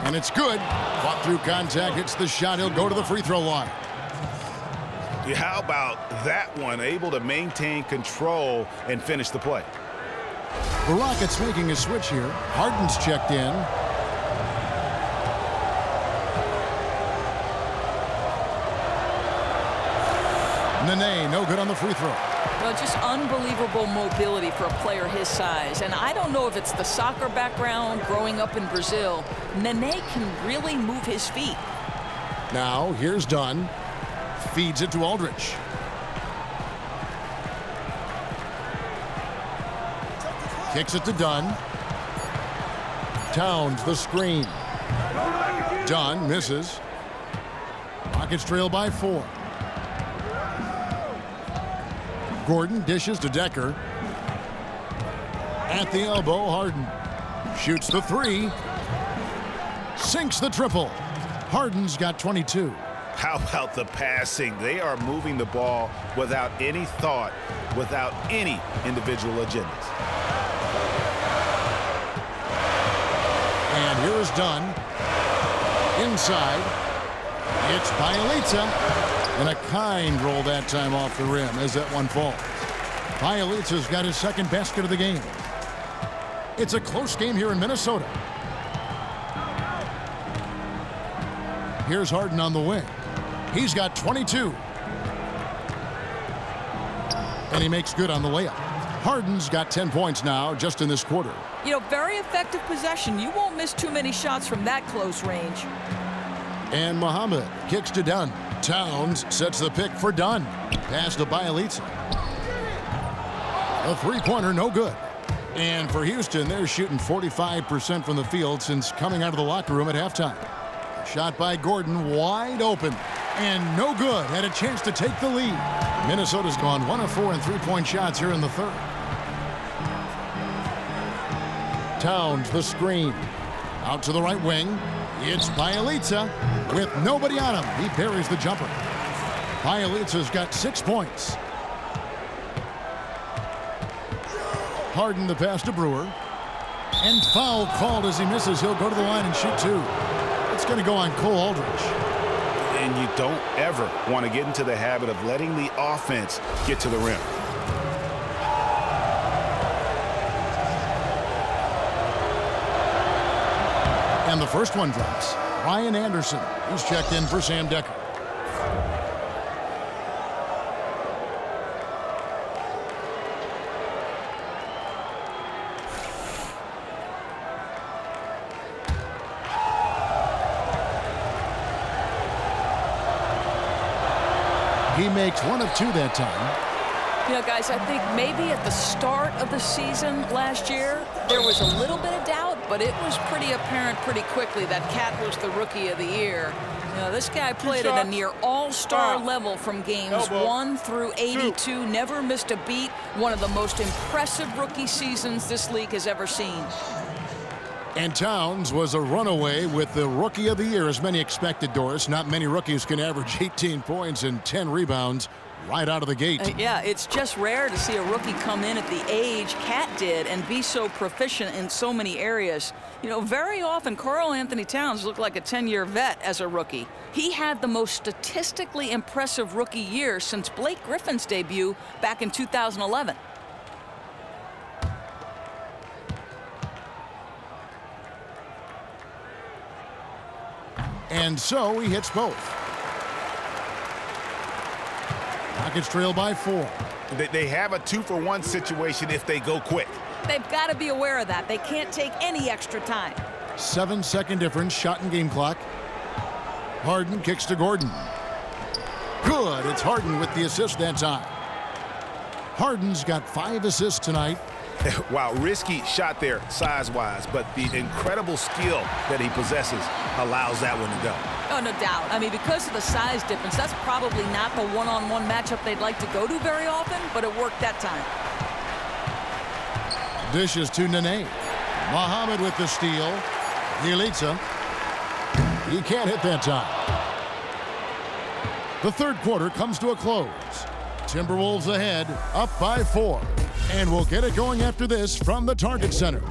And it's good. Fought through contact, hits the shot. He'll go to the free throw line. How about that one? Able to maintain control and finish the play. The Rockets making a switch here. Harden's checked in. Nene, no good on the free throw. Well, just unbelievable mobility for a player his size. And I don't know if it's the soccer background, growing up in Brazil. Nene can really move his feet. Now, here's Dunn. Feeds it to Aldridge. Kicks it to Dunn. Towns, the screen. Dunn misses. Rockets trail by 4. Gordon dishes to Decker. At the elbow, Harden. Shoots the 3. Sinks the triple. Harden's got 22. How about the passing? They are moving the ball without any thought, without any individual agendas. And here is Dunn. Inside. It's Bielitsa. And a kind roll that time off the rim as that one falls. Bielitsa's got his second basket of the game. It's a close game here in Minnesota. Here's Harden on the wing. He's got 22. And he makes good on the layup. Harden's got 10 points now just in this quarter. You know, very effective possession. You won't miss too many shots from that close range. And Muhammad kicks to Dunn. Towns sets the pick for Dunn. Pass to Bielitsa. A three-pointer, no good. And for Houston, they're shooting 45% from the field since coming out of the locker room at halftime. Shot by Gordon, wide open. And no good. Had a chance to take the lead. Minnesota's gone 1 of 4 in three-point shots here in the third. Towns, the screen. Out to the right wing. It's Bielitsa with nobody on him. He buries the jumper. Bielitsa's got 6 points. Harden the pass to Brewer. And foul called as he misses. He'll go to the line and shoot 2. It's going to go on Cole Aldridge. And you don't ever want to get into the habit of letting the offense get to the rim. And the first one drops. Ryan Anderson. He's checked in for Sam Decker. He makes 1 of 2 that time. You know, guys, I think maybe at the start of the season last year, there was a little bit of doubt, but it was pretty apparent pretty quickly that Cat was the Rookie of the Year. You know, this guy played at a near all-star level from games 1 through 82, never missed a beat. One of the most impressive rookie seasons this league has ever seen. And Towns was a runaway with the Rookie of the Year, as many expected, Doris. Not many rookies can average 18 points and 10 rebounds right out of the gate. Yeah, it's just rare to see a rookie come in at the age Cat did and be so proficient in so many areas. You know, very often Karl Anthony Towns looked like a 10-year vet as a rookie. He had the most statistically impressive rookie year since Blake Griffin's debut back in 2011. And so he hits both. Rockets trail by 4. They have a 2-for-1 situation if they go quick. They've got to be aware of that. They can't take any extra time. 7-second difference, shot and game clock. Harden kicks to Gordon. Good. It's Harden with the assist that time. Harden's got 5 assists tonight. Wow, risky shot there size-wise, but the incredible skill that he possesses allows that one to go. Oh, no doubt. I mean, because of the size difference, that's probably not the one-on-one matchup they'd like to go to very often, but it worked that time. Dishes to Nene. Muhammad with the steal. Bielitsa. He can't hit that time. The third quarter comes to a close. Timberwolves ahead, up by 4. And we'll get it going after this from the Target Center.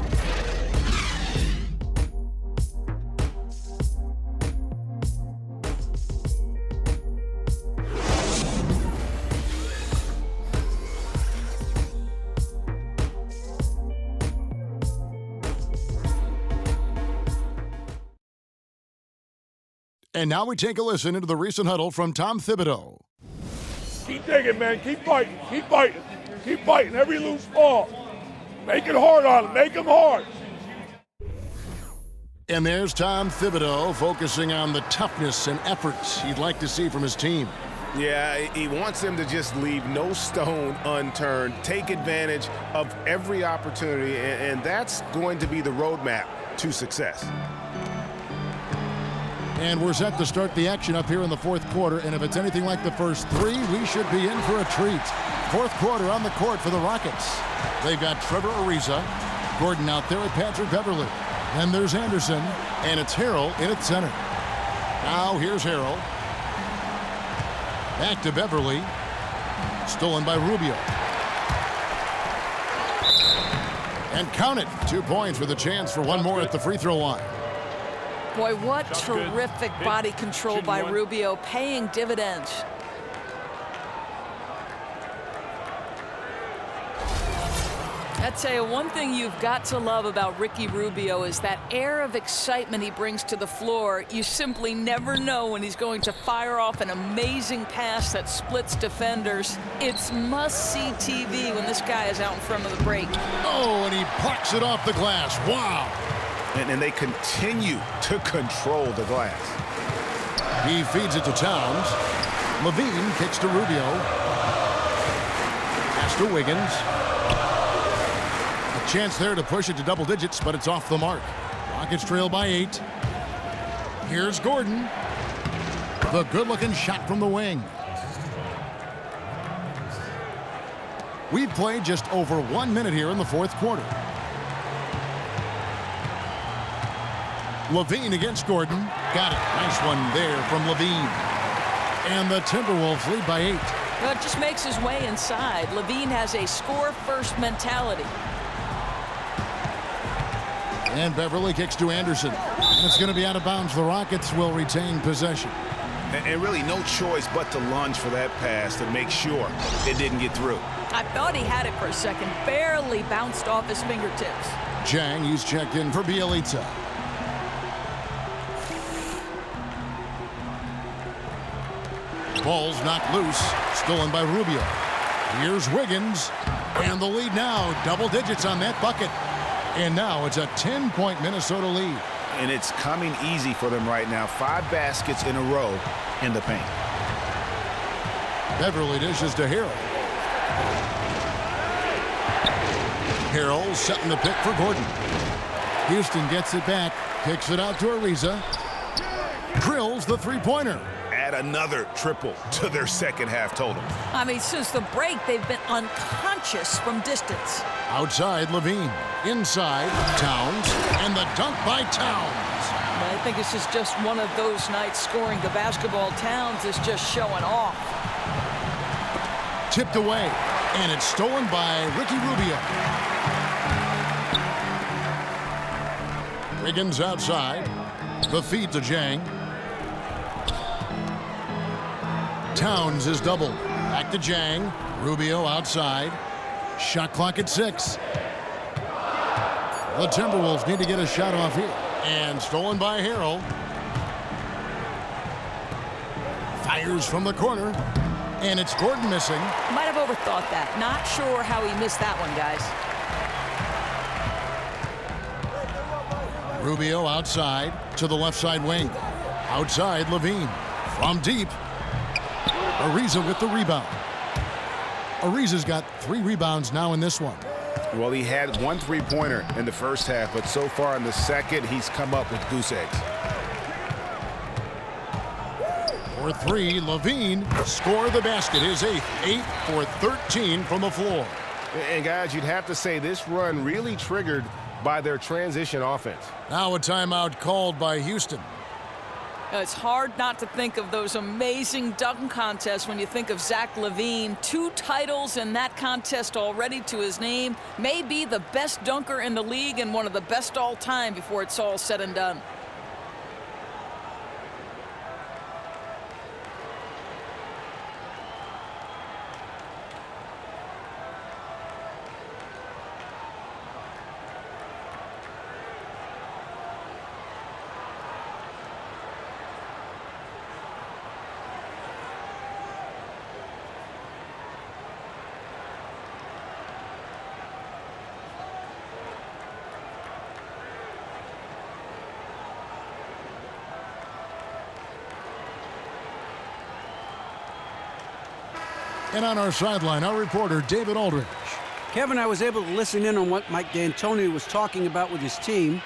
And now we take a listen into the recent huddle from Tom Thibodeau. Keep digging, man. Keep fighting. Keep fighting. Keep fighting every loose ball. Make it hard on them. Make them hard. And there's Tom Thibodeau focusing on the toughness and efforts he'd like to see from his team. Yeah, he wants them to just leave no stone unturned, take advantage of every opportunity, and that's going to be the roadmap to success. And we're set to start the action up here in the fourth quarter, and if it's anything like the first 3, we should be in for a treat. Fourth quarter on the court for the Rockets. They've got Trevor Ariza, Gordon out there at Patrick Beverly. Then there's Anderson, and it's Harrell in at center. Now here's Harrell. Back to Beverly. Stolen by Rubio. And count it. 2 points with a chance for one more at the free throw line. Boy, what terrific body control by Rubio, paying dividends. I tell you, one thing you've got to love about Ricky Rubio is that air of excitement he brings to the floor. You simply never know when he's going to fire off an amazing pass that splits defenders. It's must-see TV when this guy is out in front of the break. Oh, and he plucks it off the glass. Wow. And they continue to control the glass. He feeds it to Towns. Levine kicks to Rubio. Pass to Wiggins. A chance there to push it to double digits, but it's off the mark. Rockets trail by 8. Here's Gordon. The good-looking shot from the wing. We've played just over 1 minute here in the fourth quarter. Levine against Gordon. Got it. Nice one there from Levine. And the Timberwolves lead by 8. Well, it just makes his way inside. Levine has a score-first mentality. And Beverly kicks to Anderson. And it's going to be out of bounds. The Rockets will retain possession. And really no choice but to lunge for that pass to make sure it didn't get through. I thought he had it for a second. Barely bounced off his fingertips. Jang, he's checked in for Bielitsa. Ball's knocked loose. Stolen by Rubio. Here's Wiggins. And the lead now. Double digits on that bucket. And now it's a 10-point Minnesota lead. And it's coming easy for them right now. 5 baskets in a row in the paint. Beverly dishes to Harrell. Harrell setting the pick for Gordon. Houston gets it back. Kicks it out to Ariza. Drills the three-pointer. Add another triple to their second half total. I mean, since the break, they've been unconscious from distance. Outside, Levine. Inside, Towns. And the dunk by Towns. I think this is just one of those nights scoring the basketball. Towns is just showing off. Tipped away. And it's stolen by Ricky Rubio. Wiggins outside. The feed to Jang. Towns is doubled. Back to Jang. Rubio outside. Shot clock at 6. The Timberwolves need to get a shot off here. And stolen by Harrell. Fires from the corner. And it's Gordon missing. Might have overthought that. Not sure how he missed that one, guys. Rubio outside to the left side wing. Outside, Levine. From deep. Ariza with the rebound. Ariza's got 3 rebounds now in this one. Well, he had 1 3-pointer in the first half, but so far in the second, he's come up with goose eggs. For three, Levine scored the basket. His 8th, 8 for 13 from the floor. And guys, you'd have to say this run really triggered by their transition offense. Now a timeout called by Houston. It's hard not to think of those amazing dunk contests when you think of Zach LaVine. 2 titles in that contest already to his name. May be the best dunker in the league and one of the best all time before it's all said and done. And on our sideline, our reporter, David Aldridge. Kevin, I was able to listen in on what Mike D'Antoni was talking about with his team,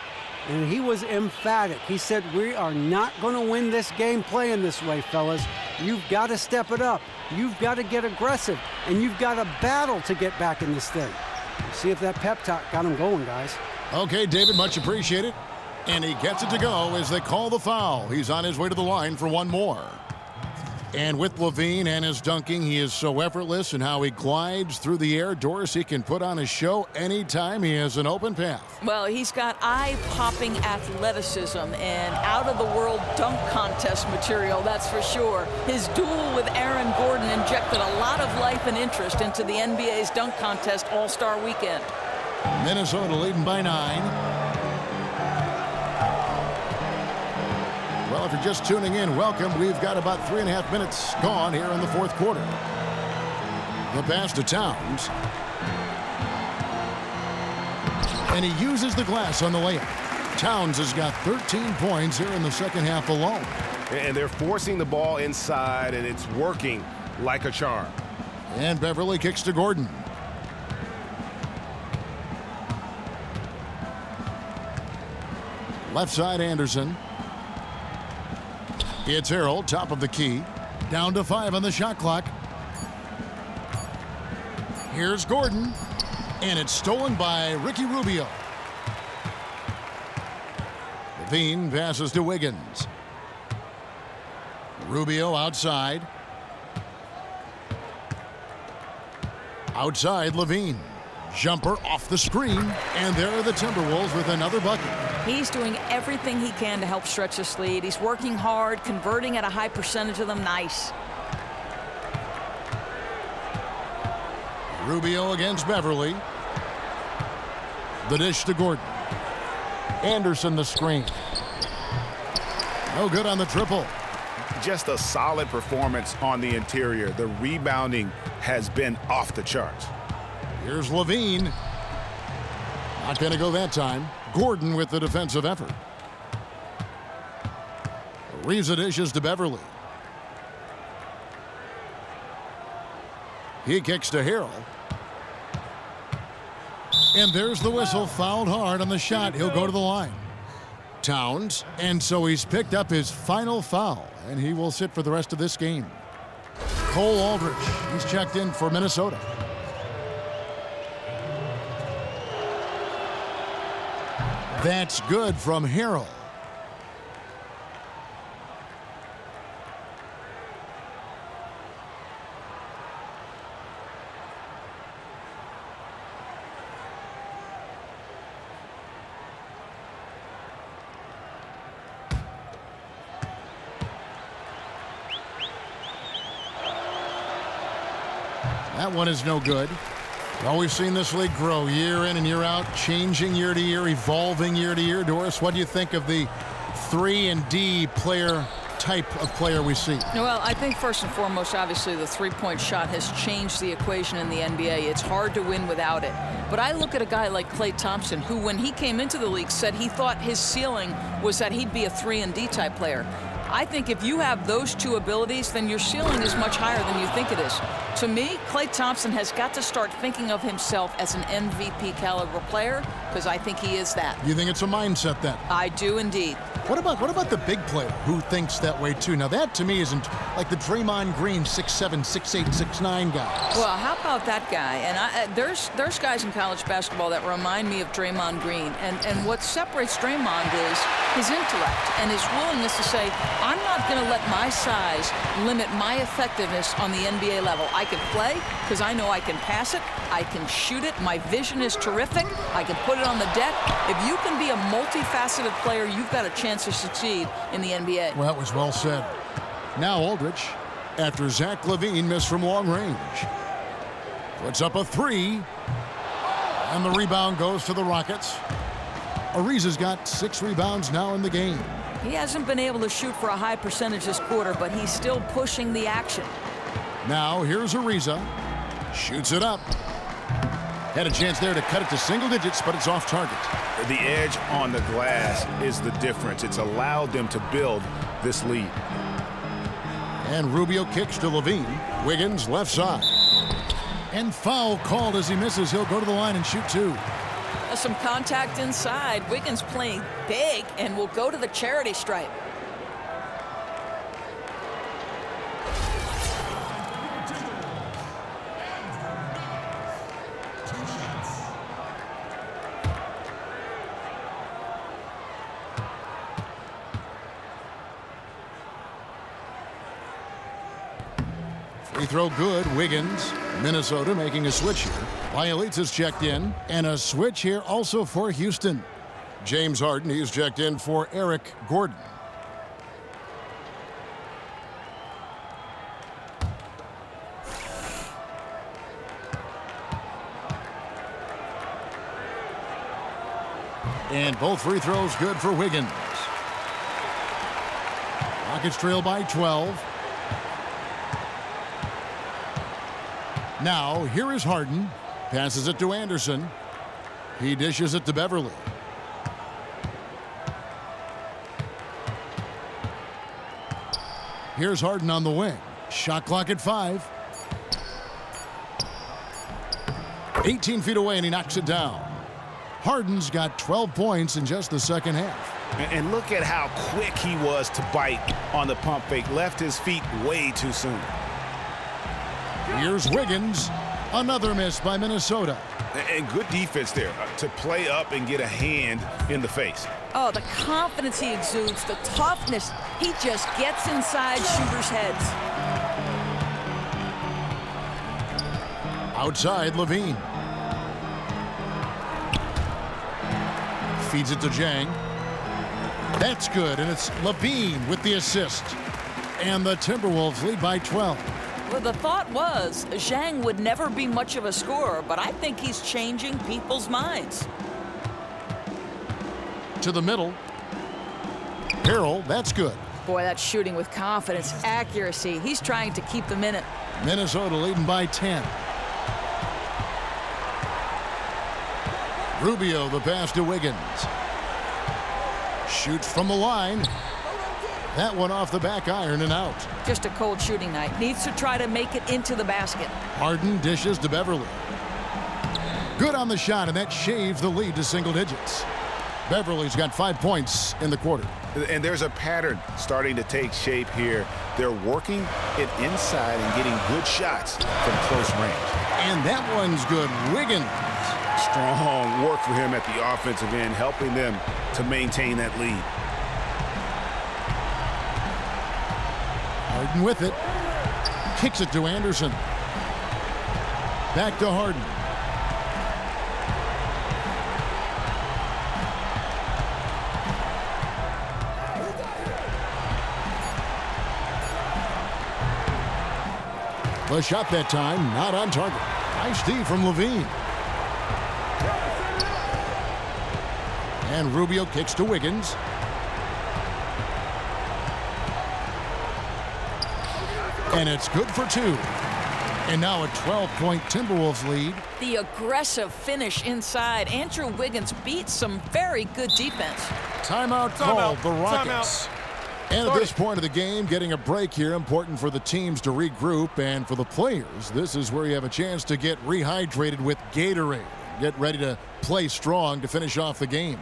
and he was emphatic. He said, we are not going to win this game playing this way, fellas. You've got to step it up. You've got to get aggressive, and you've got to battle to get back in this thing. See if that pep talk got him going, guys. Okay, David, much appreciated. And he gets it to go as they call the foul. He's on his way to the line for one more. And with LaVine and his dunking, he is so effortless in how he glides through the air. Doris, he can put on a show anytime he has an open path. Well, he's got eye-popping athleticism and out-of-the-world dunk contest material, that's for sure. His duel with Aaron Gordon injected a lot of life and interest into the NBA's dunk contest All-Star Weekend. Minnesota leading by 9. Well, if you're just tuning in, welcome. We've got about 3.5 minutes gone here in the fourth quarter. The pass to Towns. And he uses the glass on the layup. Towns has got 13 points here in the second half alone. And they're forcing the ball inside, and it's working like a charm. And Beverly kicks to Gordon. Left side, Anderson. It's Harold, top of the key. Down to 5 on the shot clock. Here's Gordon. And it's stolen by Ricky Rubio. LaVine passes to Wiggins. Rubio outside. Outside, LaVine. Jumper off the screen. And there are the Timberwolves with another bucket. He's doing everything he can to help stretch this lead. He's working hard, converting at a high percentage of them. Nice. Rubio against Beverly. The dish to Gordon. Anderson the screen. No good on the triple. Just a solid performance on the interior. The rebounding has been off the charts. Here's LaVine. Not going to go that time. Gordon with the defensive effort. Ariza dishes to Beverly. He kicks to Harrell. And there's the whistle. Fouled hard on the shot. He'll go to the line. Towns. And so he's picked up his final foul. And he will sit for the rest of this game. Cole Aldridge. He's checked in for Minnesota. That's good from Harrell. That one is no good. Well, we've seen this league grow year in and year out, changing year to year, evolving year to year. Doris, what do you think of the 3-and-D player type of player we see? Well, I think first and foremost, obviously, the three-point shot has changed the equation in the NBA. It's hard to win without it. But I look at a guy like Klay Thompson, who, when he came into the league, said he thought his ceiling was that he'd be a 3-and-D type player. I think if you have those two abilities, then your ceiling is much higher than you think it is. To me, Klay Thompson has got to start thinking of himself as an MVP caliber player, because I think he is that. You think it's a mindset then? I do indeed. What about the big player who thinks that way too? Now that to me isn't like the Draymond Green 6'7", 6'8", 6'9" guy. Well, how about that guy? And there's guys in college basketball that remind me of Draymond Green. And what separates Draymond is his intellect and his willingness to say, I'm not going to let my size limit my effectiveness on the NBA level. I can play because I know I can pass it. I can shoot it. My vision is terrific. I can put it on the deck. If you can be a multifaceted player, you've got a chance to succeed in the NBA. Well, that was well said. Now Aldridge, after Zach LaVine missed from long range, puts up a three, and the rebound goes to the Rockets. Ariza's got 6 rebounds now in the game. He hasn't been able to shoot for a high percentage this quarter, but he's still pushing the action. Now here's Ariza. Shoots it up. Had a chance there to cut it to single digits, but it's off target. The edge on the glass is the difference. It's allowed them to build this lead. And Rubio kicks to LaVine. Wiggins left side. And foul called as he misses. He'll go to the line and shoot 2. Some contact inside. Wiggins playing big and will go to the charity stripe. Free throw good. Wiggins. Minnesota making a switch here. Bielitsa's checked in. And a switch here also for Houston. James Harden, he's checked in for Eric Gordon. And both free throws good for Wiggins. Rockets trail by 12. Now, here is Harden. Passes it to Anderson. He dishes it to Beverly. Here's Harden on the wing. Shot clock at 5. 18 feet away, and he knocks it down. Harden's got 12 points in just the second half. And look at how quick he was to bite on the pump fake. Left his feet way too soon. Here's Wiggins. Another miss by Minnesota. And good defense there to play up and get a hand in the face. Oh, the confidence he exudes, the toughness. He just gets inside shooters' heads. Outside, LaVine. Feeds it to Zhang. That's good, and it's LaVine with the assist. And the Timberwolves lead by 12. Well, the thought was Zhang would never be much of a scorer, but I think he's changing people's minds. To the middle. Harrell, that's good. Boy, that's shooting with confidence, accuracy. He's trying to keep them in it. Minnesota leading by 10. Rubio, the pass to Wiggins. Shoots from the line. That one off the back iron and out. Just a cold shooting night. Needs to try to make it into the basket. Harden dishes to Beverly. Good on the shot, and that shaves the lead to single digits. Beverly's got 5 points in the quarter. And there's a pattern starting to take shape here. They're working it inside and getting good shots from close range. And that one's good. Wiggins. Strong work for him at the offensive end, helping them to maintain that lead. Harden with it. Kicks it to Anderson. Back to Harden. The shot that time, not on target. Nice D from LaVine. And Rubio kicks to Wiggins. And it's good for 2. And now a 12-point Timberwolves lead. The aggressive finish inside. Andrew Wiggins beats some very good defense. Timeout called the Rockets. And at this point of the game, getting a break here, important for the teams to regroup. And for the players, this is where you have a chance to get rehydrated with Gatorade. Get ready to play strong to finish off the game.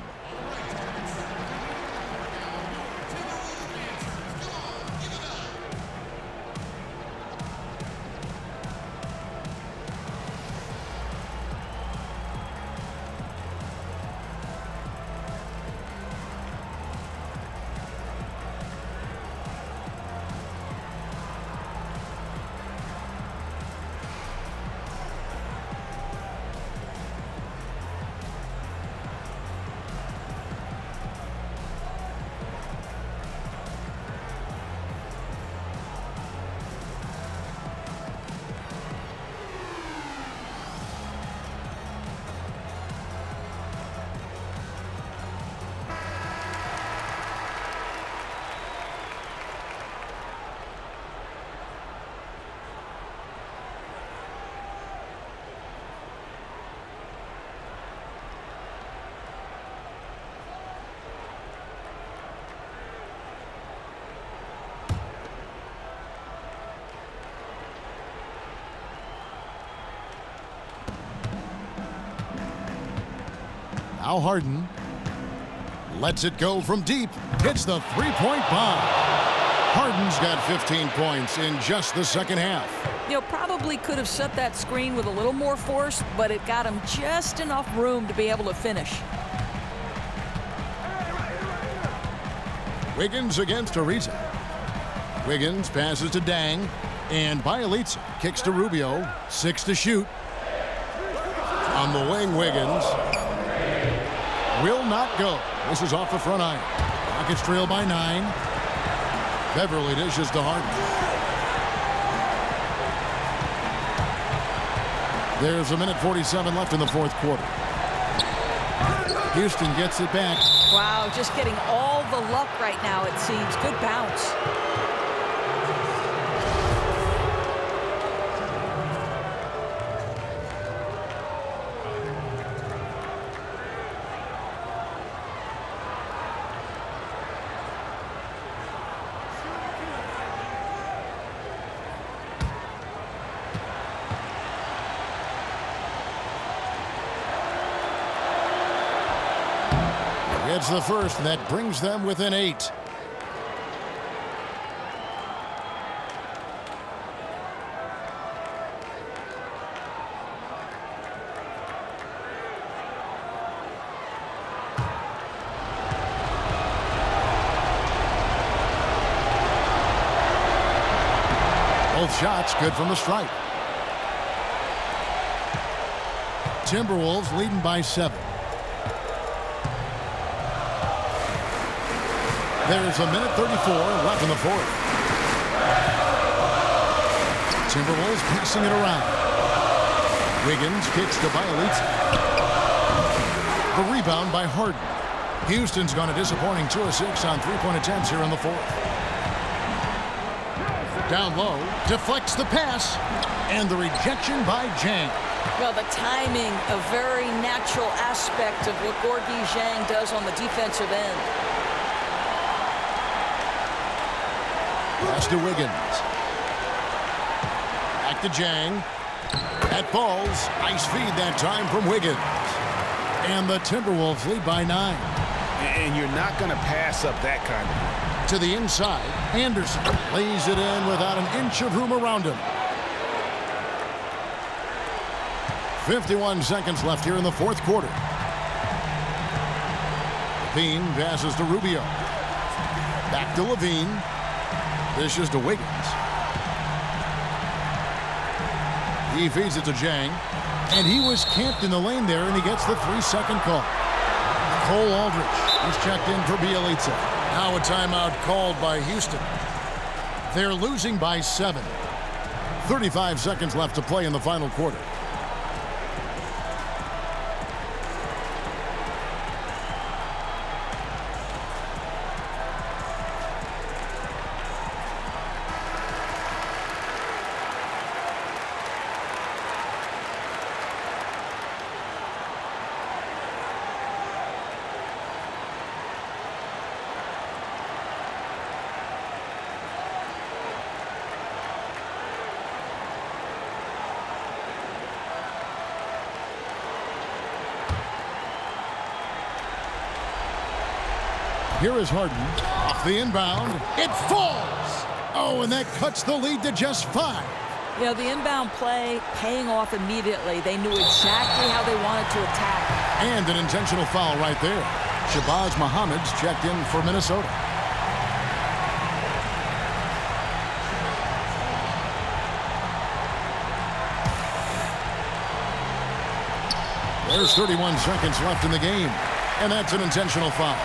Now Harden lets it go from deep. Hits the three-point bomb. Harden's got 15 points in just the second half. You know, probably could have set that screen with a little more force, but it got him just enough room to be able to finish. Wiggins against Ariza. Wiggins passes to Dang, and Bielitsa kicks to Rubio. 6 to shoot. On the wing, Wiggins will not go. This is off the front iron. Rockets trail by 9. Beverly dishes to Harden. There's a minute 47 left in the fourth quarter. Houston gets it back. Wow, just getting all the luck right now, it seems. Good bounce. It's the first, and that brings them within 8. Both shots good from the stripe. Timberwolves leading by 7. There's a minute 34 left in the fourth. Timberwolves passing it around. Wiggins kicks to Bielitsa. The rebound by Harden. Houston's gone a disappointing 2 of 6 on three-point attempts here in the fourth. Down low, deflects the pass, and the rejection by Zhang. Well, the timing, a very natural aspect of what Gorgui Zhang does on the defensive end. Pass to Wiggins. Back to Zhang. That falls. Nice feed that time from Wiggins. And the Timberwolves lead by 9. And you're not going to pass up that kind of. To the inside. Anderson lays it in without an inch of room around him. 51 seconds left here in the fourth quarter. Levine passes to Rubio. Back to Levine. Dishes to Wiggins. He feeds it to Zhang. And he was camped in the lane there, and he gets the 3-second call. Cole Aldridge is checked in for Bielitsa. Now a timeout called by Houston. They're losing by 7. 35 seconds left to play in the final quarter. Here is Harden. Off the inbound. It falls. Oh, and that cuts the lead to just 5. You know, the inbound play paying off immediately. They knew exactly how they wanted to attack. And an intentional foul right there. Shabazz Muhammad's checked in for Minnesota. There's 31 seconds left in the game. And that's an intentional foul.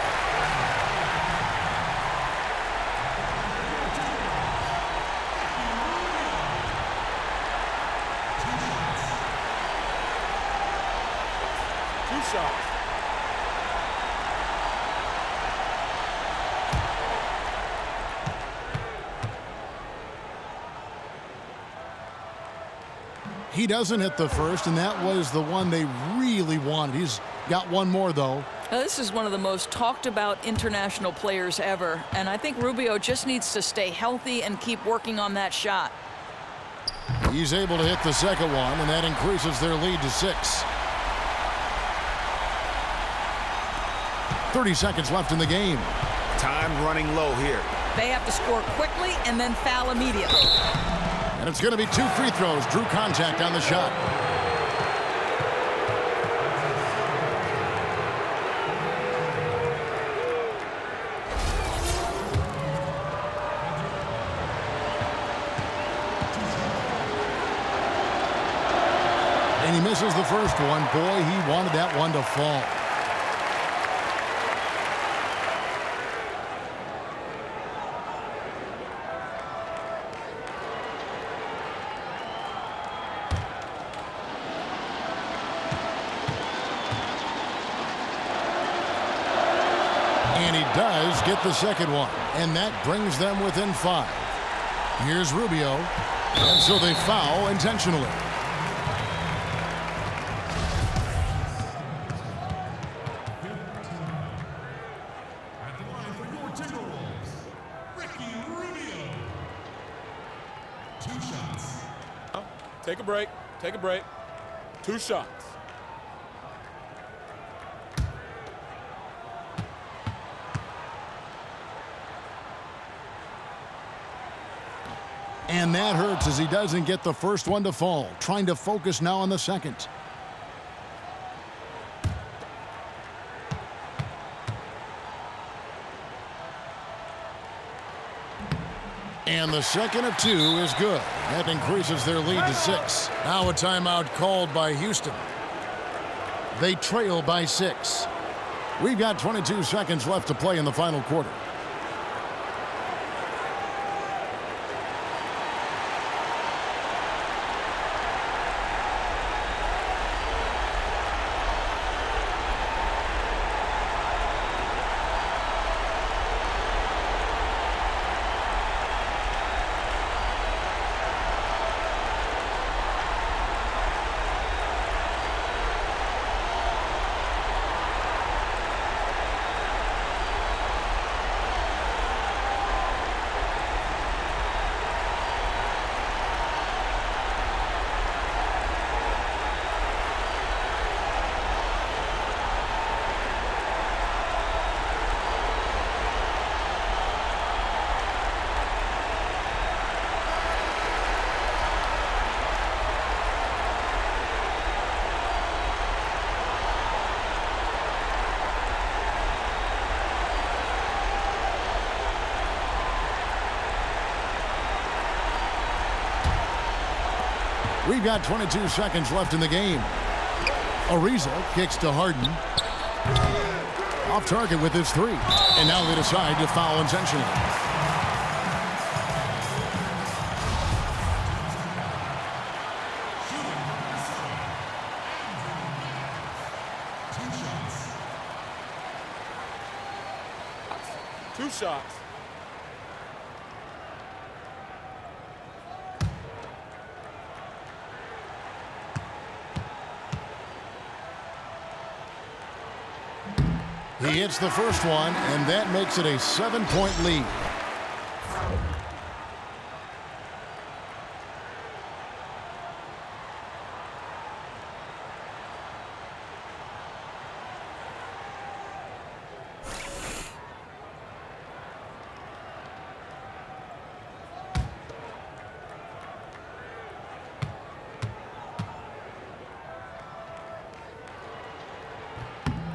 He doesn't hit the first, and that was the one they really wanted. He's got one more, though. Now, this is one of the most talked about international players ever, and I think Rubio just needs to stay healthy and keep working on that shot. He's able to hit the second one, and that increases their lead to 6. 30 seconds left in the game. Time running low here. They have to score quickly and then foul immediately. And it's going to be 2 free throws. Drew contact on the shot. And he misses the first one. Boy, he wanted that one to fall. And he does get the second one. And that brings them within 5. Here's Rubio. And so they foul intentionally. At the line for your Timberwolves, Ricky Rubio. 2 shots. Take a break. Take a break. 2 shots. And that hurts as he doesn't get the first one to fall. Trying to focus now on the second. And the second of 2 is good. That increases their lead to 6. Now a timeout called by Houston. They trail by 6. We've got 22 seconds left to play in the final quarter. We've got 22 seconds left in the game. Ariza kicks to Harden. Off target with his 3. And now they decide to foul intentionally. Two shots. He hits the first one, and that makes it a 7-point lead.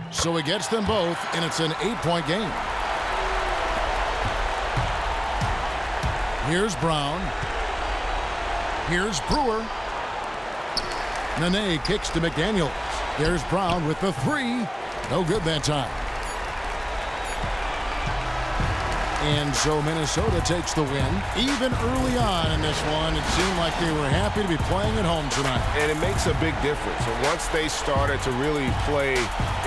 So he gets them both, and it's an 8-point game. Here's Brown. Here's Brewer. Nene kicks to McDaniels. There's Brown with the 3. No good that time. And so Minnesota takes the win. Even early on in this one, it seemed like they were happy to be playing at home tonight. And it makes a big difference. And once they started to really play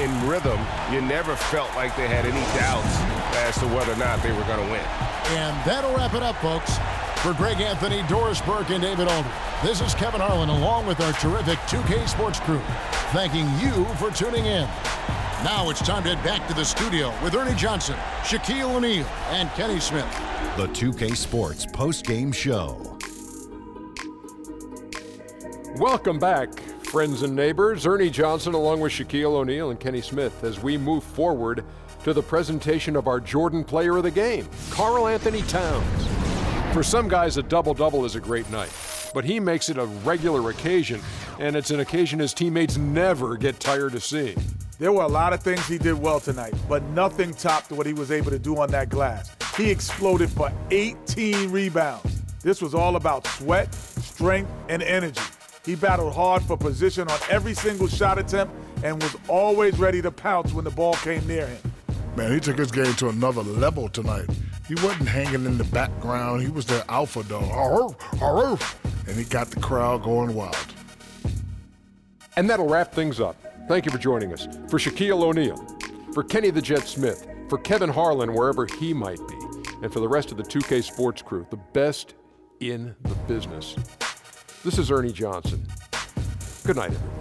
in rhythm, you never felt like they had any doubts as to whether or not they were going to win. And that'll wrap it up, folks. For Greg Anthony, Doris Burke, and David Aldridge, this is Kevin Harlan along with our terrific 2K Sports crew, thanking you for tuning in. Now it's time to head back to the studio with Ernie Johnson, Shaquille O'Neal, and Kenny Smith. The 2K Sports post-game show. Welcome back. friends and neighbors. Ernie Johnson along with Shaquille O'Neal and Kenny Smith as we move forward to the presentation of our Jordan Player of the Game, Karl Anthony Towns. For some guys, a double-double is a great night, but he makes it a regular occasion, and it's an occasion his teammates never get tired of seeing. There were a lot of things he did well tonight, but nothing topped what he was able to do on that glass. He exploded for 18 rebounds. This was all about sweat, strength, and energy. He battled hard for position on every single shot attempt and was always ready to pounce when the ball came near him. Man, he took his game to another level tonight. He wasn't hanging in the background. He was their alpha dog. And he got the crowd going wild. And that'll wrap things up. Thank you for joining us. For Shaquille O'Neal, for Kenny the Jet Smith, for Kevin Harlan, wherever he might be, and for the rest of the 2K Sports crew, the best in the business. This is Ernie Johnson. Good night, everyone.